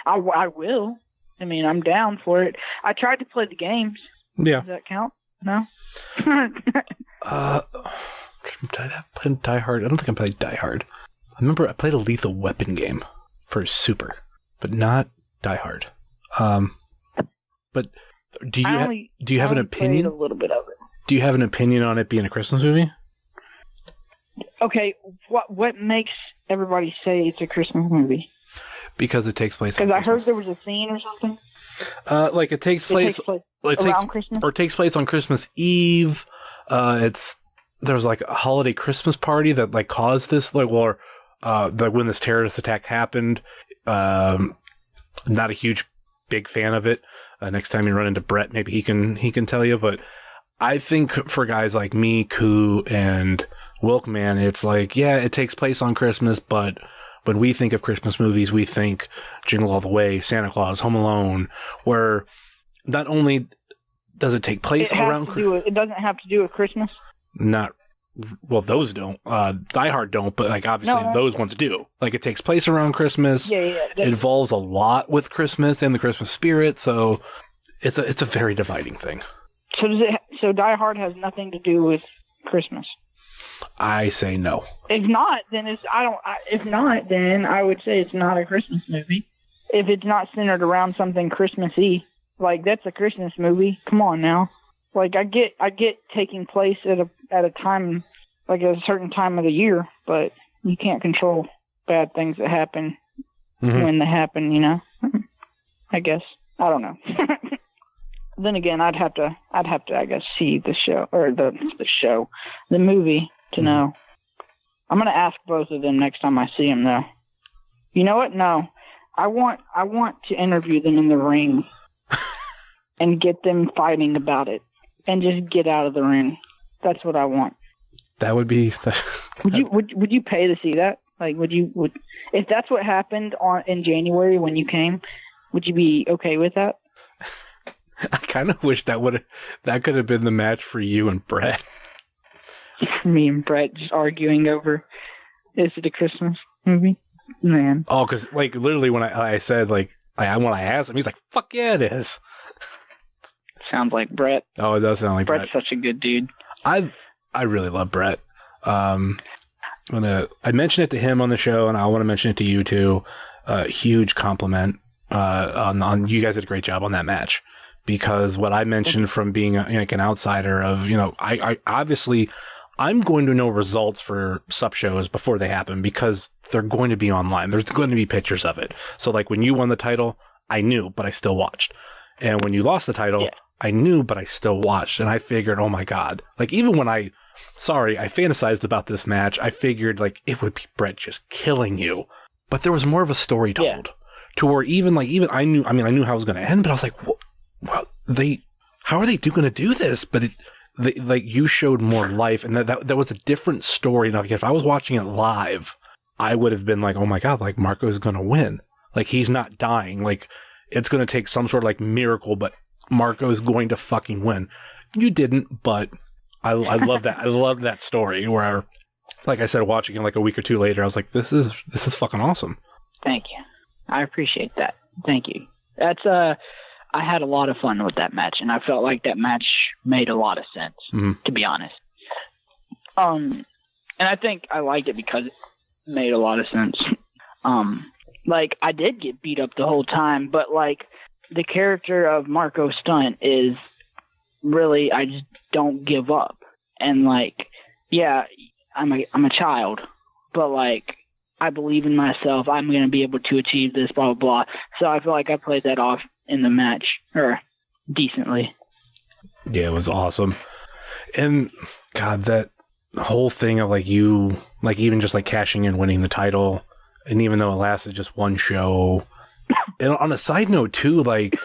I will. I mean, I'm down for it. I tried to play the games. Yeah. Does that count? No? Did I play Die Hard? I don't think I played Die Hard. I remember I played a Lethal Weapon game for Super, but not Die Hard. But do you have an opinion? A little bit of it. Do you have an opinion on it being a Christmas movie? Okay, what makes everybody say it's a Christmas movie? Because it takes place. Because I heard there was a scene or something. Like it takes place around Christmas, or it takes place on Christmas Eve. There's like a holiday Christmas party that like caused this, like, like when this terrorist attack happened. Not a huge big fan of it. Next time you run into Brett, maybe he can tell you. But I think for guys like me, Koo, and Wilkman, it's like, yeah, it takes place on Christmas, but when we think of Christmas movies, we think Jingle All the Way, Santa Claus, Home Alone, where not only does it take place around Christmas. It doesn't have to do with Christmas? Those don't. Die Hard don't, but like obviously those ones do. Like it takes place around Christmas. Yeah. It involves a lot with Christmas and the Christmas spirit, so it's a very dividing thing. So Die Hard has nothing to do with Christmas? I say no. If not, then I would say it's not a Christmas movie. If it's not centered around something Christmassy, like that's a Christmas movie. Come on now. Like I get taking place at a time, like at a certain time of the year, but you can't control bad things that happen when they happen. You know. I guess I don't know. Then again, I'd have to, I guess, see the show or the movie to know. I'm gonna ask both of them next time I see them, though. You know what? No, I want to interview them in the ring and get them fighting about it, and just get out of the ring. That's what I want. That would be. Would you pay to see that? Like, would if that's what happened in January when you came, would you be okay with that? I kind of wish that could have been the match for you and Brett. Me and Brett just arguing over, is it a Christmas movie? Man. Oh, because like literally when I said like when I asked him, he's like, "Fuck yeah, it is." Sounds like Brett. Oh, it does sound like Brett's Brett. Such a good dude. I really love Brett. I mentioned it to him on the show, and I want to mention it to you too. Huge compliment on you guys did a great job on that match. Because what I mentioned from being like an outsider of, I obviously I'm going to know results for SUP shows before they happen because they're going to be online. There's going to be pictures of it. So like when you won the title, I knew, but I still watched. And when you lost the title, I knew, but I still watched. And I figured, oh my God, like even when I fantasized about this match, I figured like it would be Brett just killing you. But there was more of a story told to where even I knew how it was going to end, but I was like, well, how are they going to do this? But you showed more life, and that was a different story. Now, if I was watching it live, I would have been like, oh my God, like Marko's going to win. Like he's not dying. Like it's going to take some sort of like miracle, but Marko's going to fucking win. You didn't, but I love that. I love that story where, like I said, watching it like a week or two later, I was like, this is fucking awesome. Thank you. I appreciate that. Thank you. That's I had a lot of fun with that match, and I felt like that match made a lot of sense, to be honest. And I think I liked it because it made a lot of sense. Like, I did get beat up the whole time, but, like, the character of Marko Stunt is really, I just don't give up. And like, yeah, I'm a child, but like, I believe in myself. I'm going to be able to achieve this, blah, blah, blah. So I feel like I played that off in the match, or decently. Yeah, it was awesome. And God, that whole thing of like you, like even just like cashing in, winning the title, and even though it lasted just one show. And on a side note too, like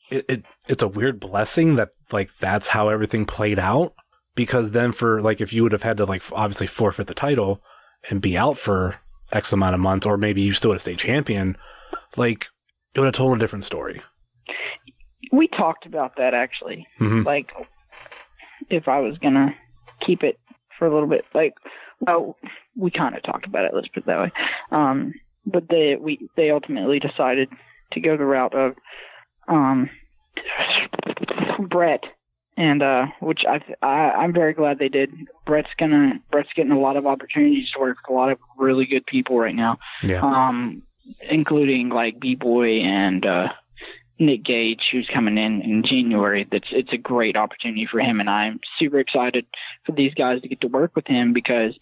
it's a weird blessing that like that's how everything played out, because then for like if you would have had to like obviously forfeit the title and be out for X amount of months, or maybe you still would have stayed champion, like it would have told a different story. We talked about that actually. Mm-hmm. Like if I was gonna keep it for a little bit, like, well, we kind of talked about it. Let's put it that way. But they ultimately decided to go the route of Brett, and which I'm very glad they did. Brett's getting a lot of opportunities to work with a lot of really good people right now. Yeah. Including like B-Boy and Nick Gage, who's coming in January. It's a great opportunity for him, and I'm super excited for these guys to get to work with him, because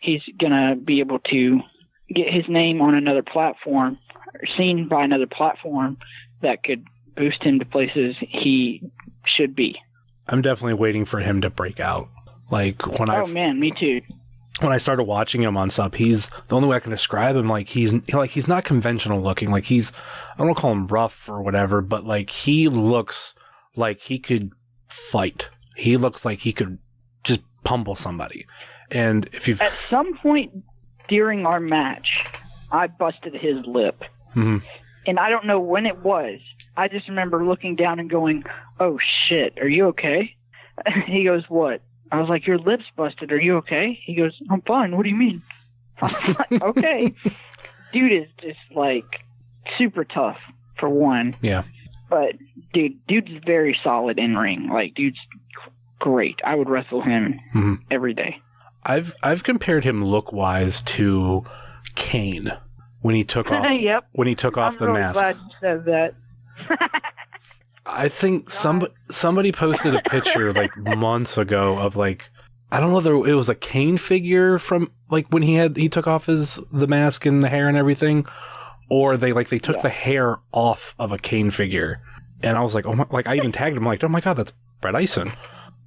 he's gonna be able to get his name on another platform, or seen by another platform that could boost him to places he should be. I'm definitely waiting for him to break out. Like when man, me too. When I started watching him on SUP, he's the only way I can describe him. Like he's not conventional looking. Like I don't want to call him rough or whatever, but like he looks like he could fight. He looks like he could just pummel somebody. And if you've at some point during our match, I busted his lip, mm-hmm. and I don't know when it was. I just remember looking down and going, "Oh shit, are you okay?" He goes, "What?" I was like, "Your lip's busted. Are you okay?" He goes, "I'm fine. What do you mean?" I'm like, "Okay." Dude is just like super tough for one. Yeah. But dude's very solid in ring. Like, dude's great. I would wrestle him mm-hmm. every day. I've compared him look wise to Kane when he took off yep. when he took off the really mask. Glad you said that. I think somebody posted a picture like months ago of like, I don't know whether it was a Kane figure from like when he took off the mask and the hair and everything, or they took the hair off of a Kane figure, and I was like, oh my, like I even tagged him like, oh my God, that's Brett Ison,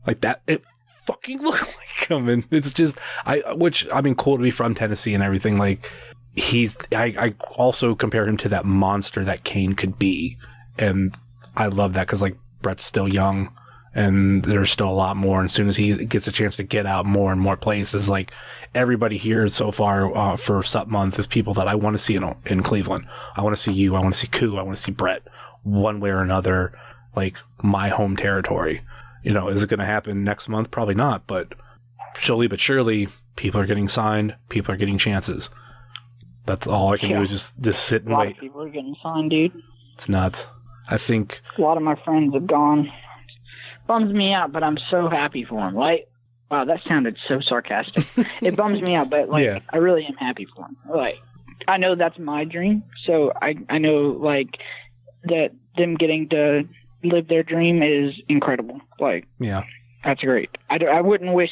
like that. It fucking looked like him, and it's just cool to be from Tennessee and everything. Like I also compare him to that monster that Kane could be, and I love that because like Brett's still young and there's still a lot more. And as soon as he gets a chance to get out more and more places, like everybody here so far for SUP month is people that I want to see in Cleveland. I want to see you. I want to see Koo. I want to see Brett one way or another, like my home territory. You know, is it going to happen next month? Probably not. But slowly but surely, people are getting signed. People are getting chances. That's all I can do is just sit and wait. A lot of people are getting signed, dude. It's nuts. I think a lot of my friends have gone. Bums me out, but I'm so happy for them. Like, wow, that sounded so sarcastic. It bums me out, but like, yeah. I really am happy for them. Like, I know that's my dream, so I know like that them getting to live their dream is incredible. Like, yeah, that's great. I couldn't wish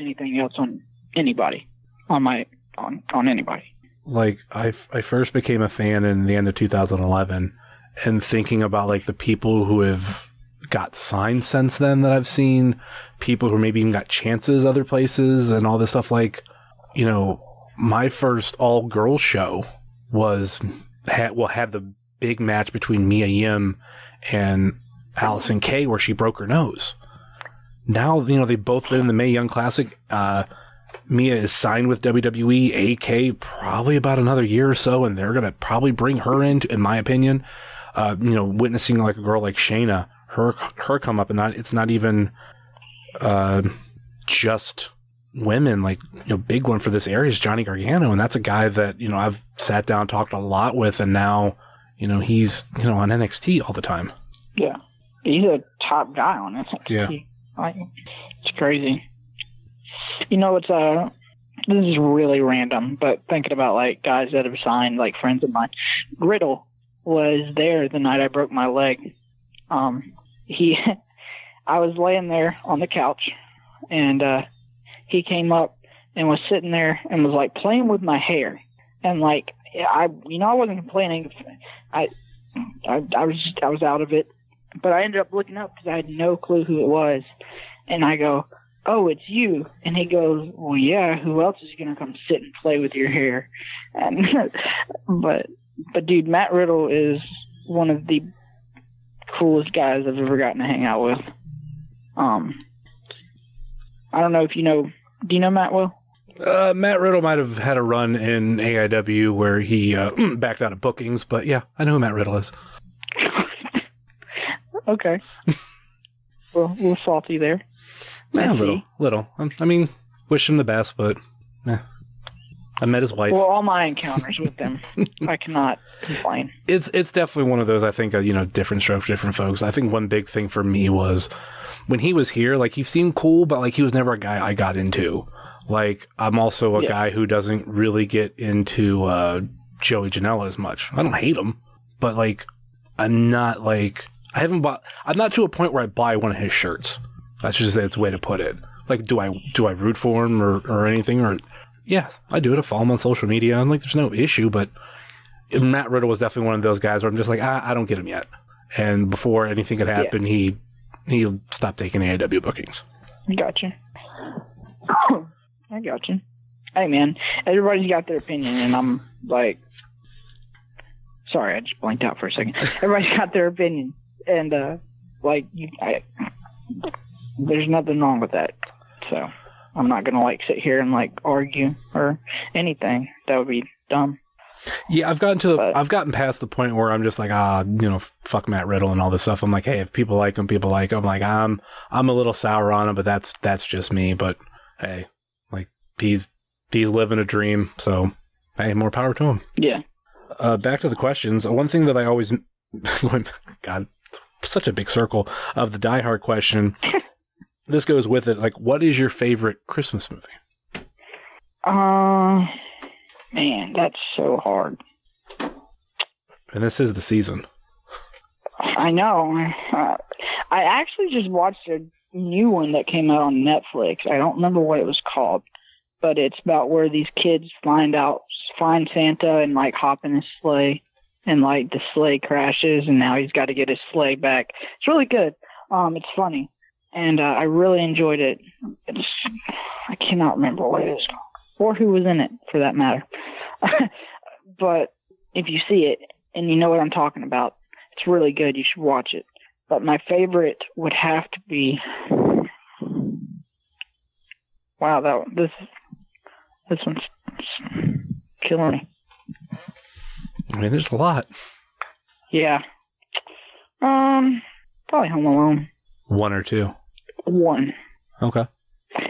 anything else on anybody, on anybody. Like I first became a fan in the end of 2011, and thinking about like the people who have got signed since then that I've seen, people who maybe even got chances other places and all this stuff. Like, you know, my first all girls show had the big match between Mia Yim and Allison Kay where she broke her nose. Now, you know, they've both been in the Mae Young Classic. Mia is signed with WWE, AK probably about another year or so, and they're going to probably bring her in my opinion. You know, witnessing like a girl like Shayna, her come up, and it's not even just women. Like, you know, big one for this area is Johnny Gargano, and that's a guy that, you know, I've sat down, talked a lot with, and now, you know, he's, you know, on NXT all the time. Yeah. He's a top guy on NXT. Yeah. Like, it's crazy. You know, it's this is really random, but thinking about like guys that have signed, like friends of mine, Riddle was there the night I broke my leg. I was laying there on the couch, and he came up and was sitting there and was like playing with my hair, and like I wasn't complaining. I was out of it, but I ended up looking up because I had no clue who it was, and I go, "Oh, it's you." And he goes, "Well, yeah, who else is going to come sit and play with your hair?" And but dude, Matt Riddle is one of the coolest guys I've ever gotten to hang out with. I don't know if you know. Do you know Matt Will? Matt Riddle might have had a run in AIW where he backed out of bookings, but yeah, I know who Matt Riddle is. Okay. Well, a little salty there. Yeah, a little. I mean, wish him the best, but I met his wife. Well, all my encounters with them, I cannot complain. It's definitely one of those, I think, different strokes for different folks. I think one big thing for me was when he was here, like, he seemed cool, but, like, he was never a guy I got into. Like, I'm also a guy who doesn't really get into Joey Janela as much. I don't hate him, but, like, I'm not, like, I'm not to a point where I buy one of his shirts. That's just the way to put it. Like, do I root for him or anything? Or, yeah, I do it. I follow him on social media. I'm like, there's no issue, but Matt Riddle was definitely one of those guys where I'm just like, I don't get him yet. And before anything could happen, he stopped taking AIW bookings. Gotcha. I got you. Hey, man, everybody's got their opinion, and I'm like, sorry, I just blanked out for a second. Everybody's got their opinion, and there's nothing wrong with that. So I'm not gonna like sit here and like argue or anything. That would be dumb. Yeah, I've gotten past the point where I'm just like, fuck Matt Riddle and all this stuff. I'm like, hey, if people like him, people like him. Like, I'm a little sour on him, but that's just me. But hey, like, he's living a dream, so hey, more power to him. Yeah. Back to the questions. One thing that I always, God, such a big circle of the Die Hard question. This goes with it. Like, what is your favorite Christmas movie? Man, that's so hard. And this is the season. I know. I actually just watched a new one that came out on Netflix. I don't remember what it was called, but it's about where these kids find Santa and like hop in his sleigh, and like the sleigh crashes, and now he's got to get his sleigh back. It's really good. It's funny, and I really enjoyed it. I cannot remember what it was called or who was in it, for that matter. But if you see it and you know what I'm talking about, it's really good. You should watch it. But my favorite would have to be. Wow, this one's killing me. I mean, there's a lot. Yeah. Probably Home Alone. One or two? One. Okay.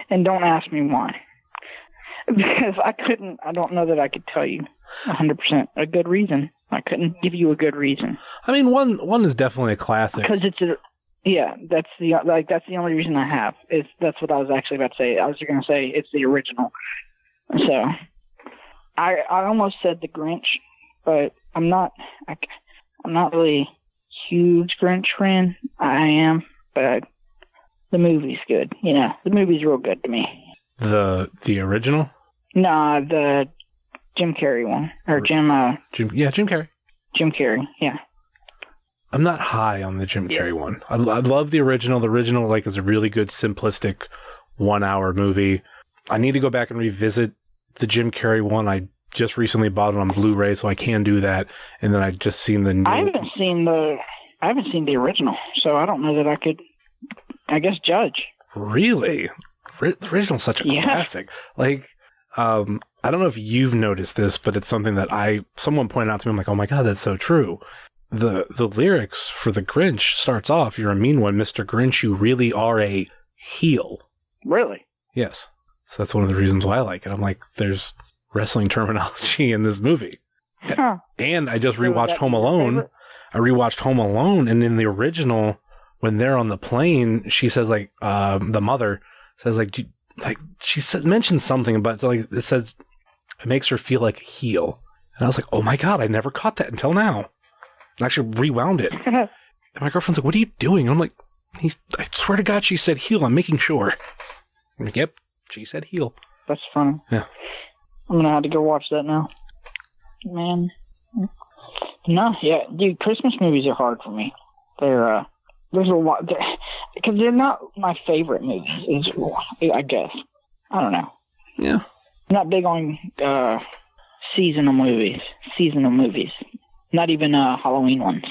And don't ask me why. Because I don't know that I could tell you 100% a good reason. I couldn't give you a good reason. I mean, one is definitely a classic. Because that's the only reason I have. That's what I was actually about to say. I was going to say it's the original. So, I almost said the Grinch, but I'm not really a huge Grinch fan. I am, but the movie's good. The movie's real good to me. The original? Nah, the Jim Carrey one. Or Jim Carrey. Jim Carrey, yeah. I'm not high on the Jim Carrey one. I love the original. The original, like, is a really good, simplistic 1-hour movie. I need to go back and revisit the Jim Carrey one. I just recently bought it on Blu-ray, so I can do that. And then I just seen the new. I haven't seen the original, so I don't know that I could, I guess, judge. Really? The original's such a classic. Like, I don't know if you've noticed this, but it's something that someone pointed out to me. I'm like, oh my God, that's so true. The lyrics for the Grinch starts off, "You're a mean one, Mr. Grinch. You really are a heel." Really? Yes. So that's one of the reasons why I like it. I'm like, there's wrestling terminology in this movie. Huh. And I just rewatched Home Alone. I rewatched Home Alone, and in the original, when they're on the plane, she says, like, the mother says, like, mentions something, but like it says it makes her feel like a heel. And I was like, oh my God, I never caught that until now. and actually rewound it. And my girlfriend's like, what are you doing? And I'm like, I swear to God, she said heel. I'm making sure. I'm like, yep, she said heel. That's funny. Yeah. I'm going to have to go watch that now. Man. No, yeah, dude, Christmas movies are hard for me. There's a lot, because they're not my favorite movies, I guess. I don't know. Yeah. I'm not big on seasonal movies. Not even Halloween ones.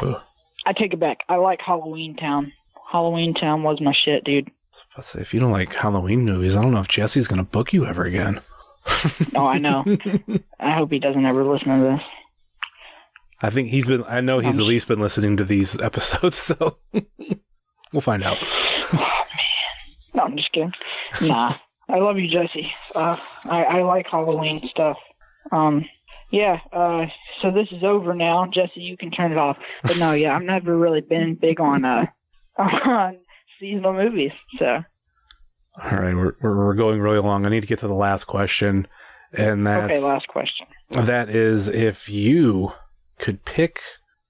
Ugh. I take it back. I like Halloween Town. Halloween Town was my shit, dude. I was about to say, if you don't like Halloween movies, I don't know if Jesse's going to book you ever again. Oh, I know. I hope he doesn't ever listen to this. I think he's at least been listening to these episodes, so we'll find out. Oh, man. No, I'm just kidding. Nah. I love you, Jesse. I like Halloween stuff. Yeah, so this is over now. Jesse, you can turn it off. But no, yeah, I've never really been big on seasonal movies, so. All right, we're going really long. I need to get to the last question, and that's... Okay, last question. That is, if you could pick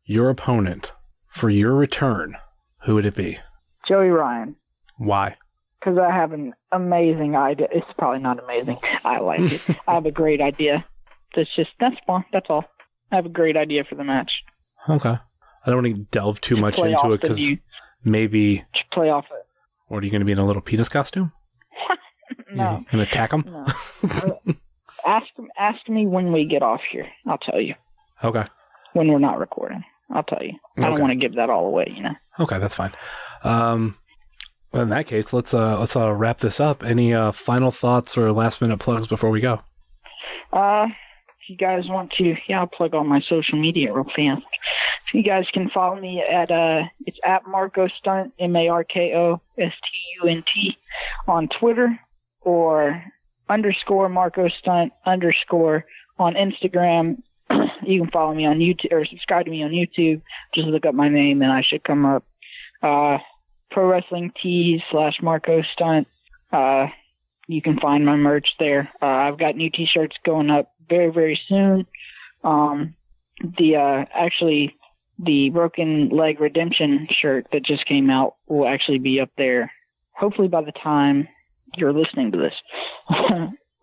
your opponent for your return, who would it be? Joey Ryan. Why? Because I have an amazing idea. It's probably not amazing. I like it. I have a great idea. That's fun. That's all. I have a great idea for the match. Okay. I don't want to delve too much into it because maybe... Just play off it. What, are you going to be in a little penis costume? No. You going to attack him? No. Ask me when we get off here. I'll tell you. Okay. When we're not recording. I'll tell you. I don't want to give that all away, Okay, that's fine. Well, in that case, let's wrap this up. Any final thoughts or last minute plugs before we go? If you guys want to, I'll plug all my social media real fast. If you guys can follow me at it's at Marko Stunt, MarkoStunt on Twitter, or _Marko Stunt _ on Instagram. You can follow me on YouTube or subscribe to me on YouTube. Just look up my name and I should come up. Pro Wrestling Tees /Marko Stunt. You can find my merch there. I've got new t-shirts going up very, very soon. The Broken Leg Redemption shirt that just came out will actually be up there, hopefully by the time you're listening to this.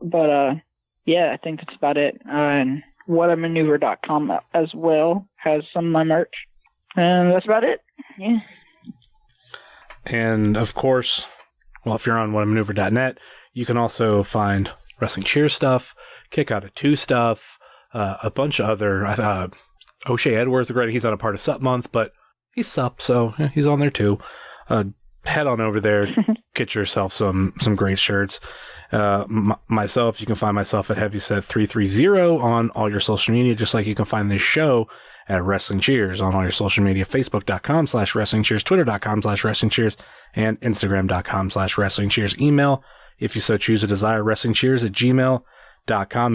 But, yeah, I think that's about it. And whatamaneuver.com as well has some of my merch. And that's about it. Yeah. And, of course, well, if you're on whatamaneuver.net, you can also find Wrestling Cheers stuff, Kick Out of 2 stuff, a bunch of other... O'Shea Edwards, he's not a part of SUP month, but he's SUP, so he's on there too. Head on over there, get yourself some great shirts. Myself, you can find myself at Heavyset330 on all your social media, just like you can find this show at Wrestling Cheers on all your social media, Facebook.com/Wrestling Cheers, Twitter.com/Wrestling Cheers, and Instagram.com/Wrestling Cheers. Email, if you so choose to desire, WrestlingCheers@gmail.com.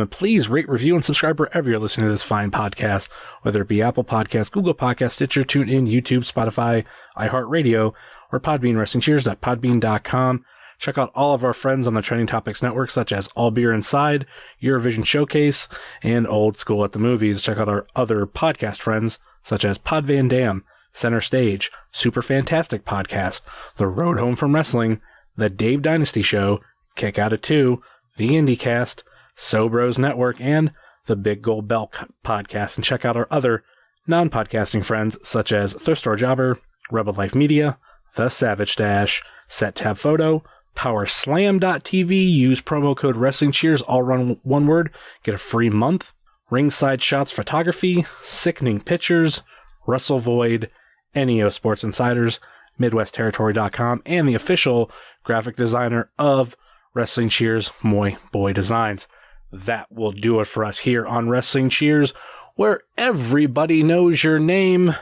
And please rate, review, and subscribe wherever you're listening to this fine podcast, whether it be Apple Podcasts, Google Podcasts, Stitcher, TuneIn, YouTube, Spotify, iHeartRadio, or Podbean, WrestlingCheers.podbean.com. Check out all of our friends on the Trending Topics Network, such as All Beer Inside, Eurovision Showcase, and Old School at the Movies. Check out our other podcast friends, such as Pod Van Dam, Center Stage, Super Fantastic Podcast, The Road Home from Wrestling, The Dave Dynasty Show, Kick Out of 2, The IndieCast, Sobros Network, and the Big Gold Belt Podcast. And check out our other non-podcasting friends, such as Thrift Store Jobber, Rebel Life Media, The Savage Dash, Set Tab Photo, PowerSlam.tv. Use promo code Wrestling Cheers, all run one word, get a free month. Ringside Shots Photography, Sickening Pictures, Russell Void, NEO Sports Insiders, MidwestTerritory.com, and the official graphic designer of Wrestling Cheers, Moy Boy Designs. That will do it for us here on Wrestling Cheers, where everybody knows your name,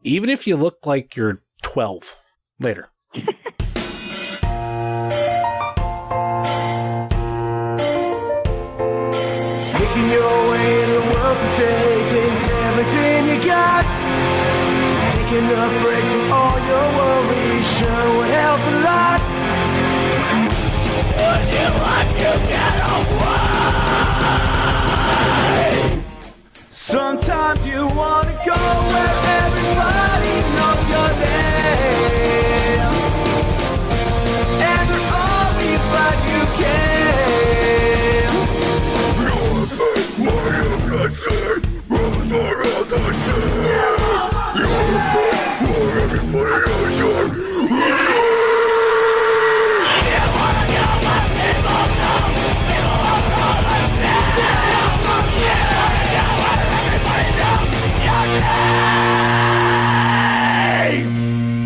even if you look like you're 12. Later. Making your way in the world today takes everything you got. Taking a break from all your worries sure would help a lot. Would you like to get away? Sometimes you wanna go where everybody knows your name, and they're always glad you came. You're why you can say rose around the sea. You're where everybody knows your name.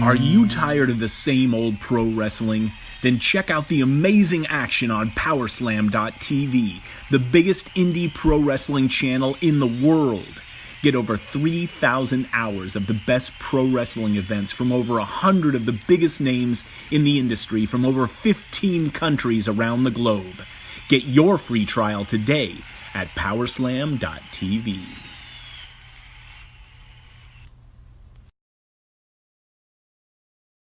Are you tired of the same old pro wrestling? Then check out the amazing action on Powerslam.tv, the biggest indie pro wrestling channel in the world. Get over 3,000 hours of the best pro wrestling events from over 100 of the biggest names in the industry from over 15 countries around the globe. Get your free trial today at Powerslam.tv.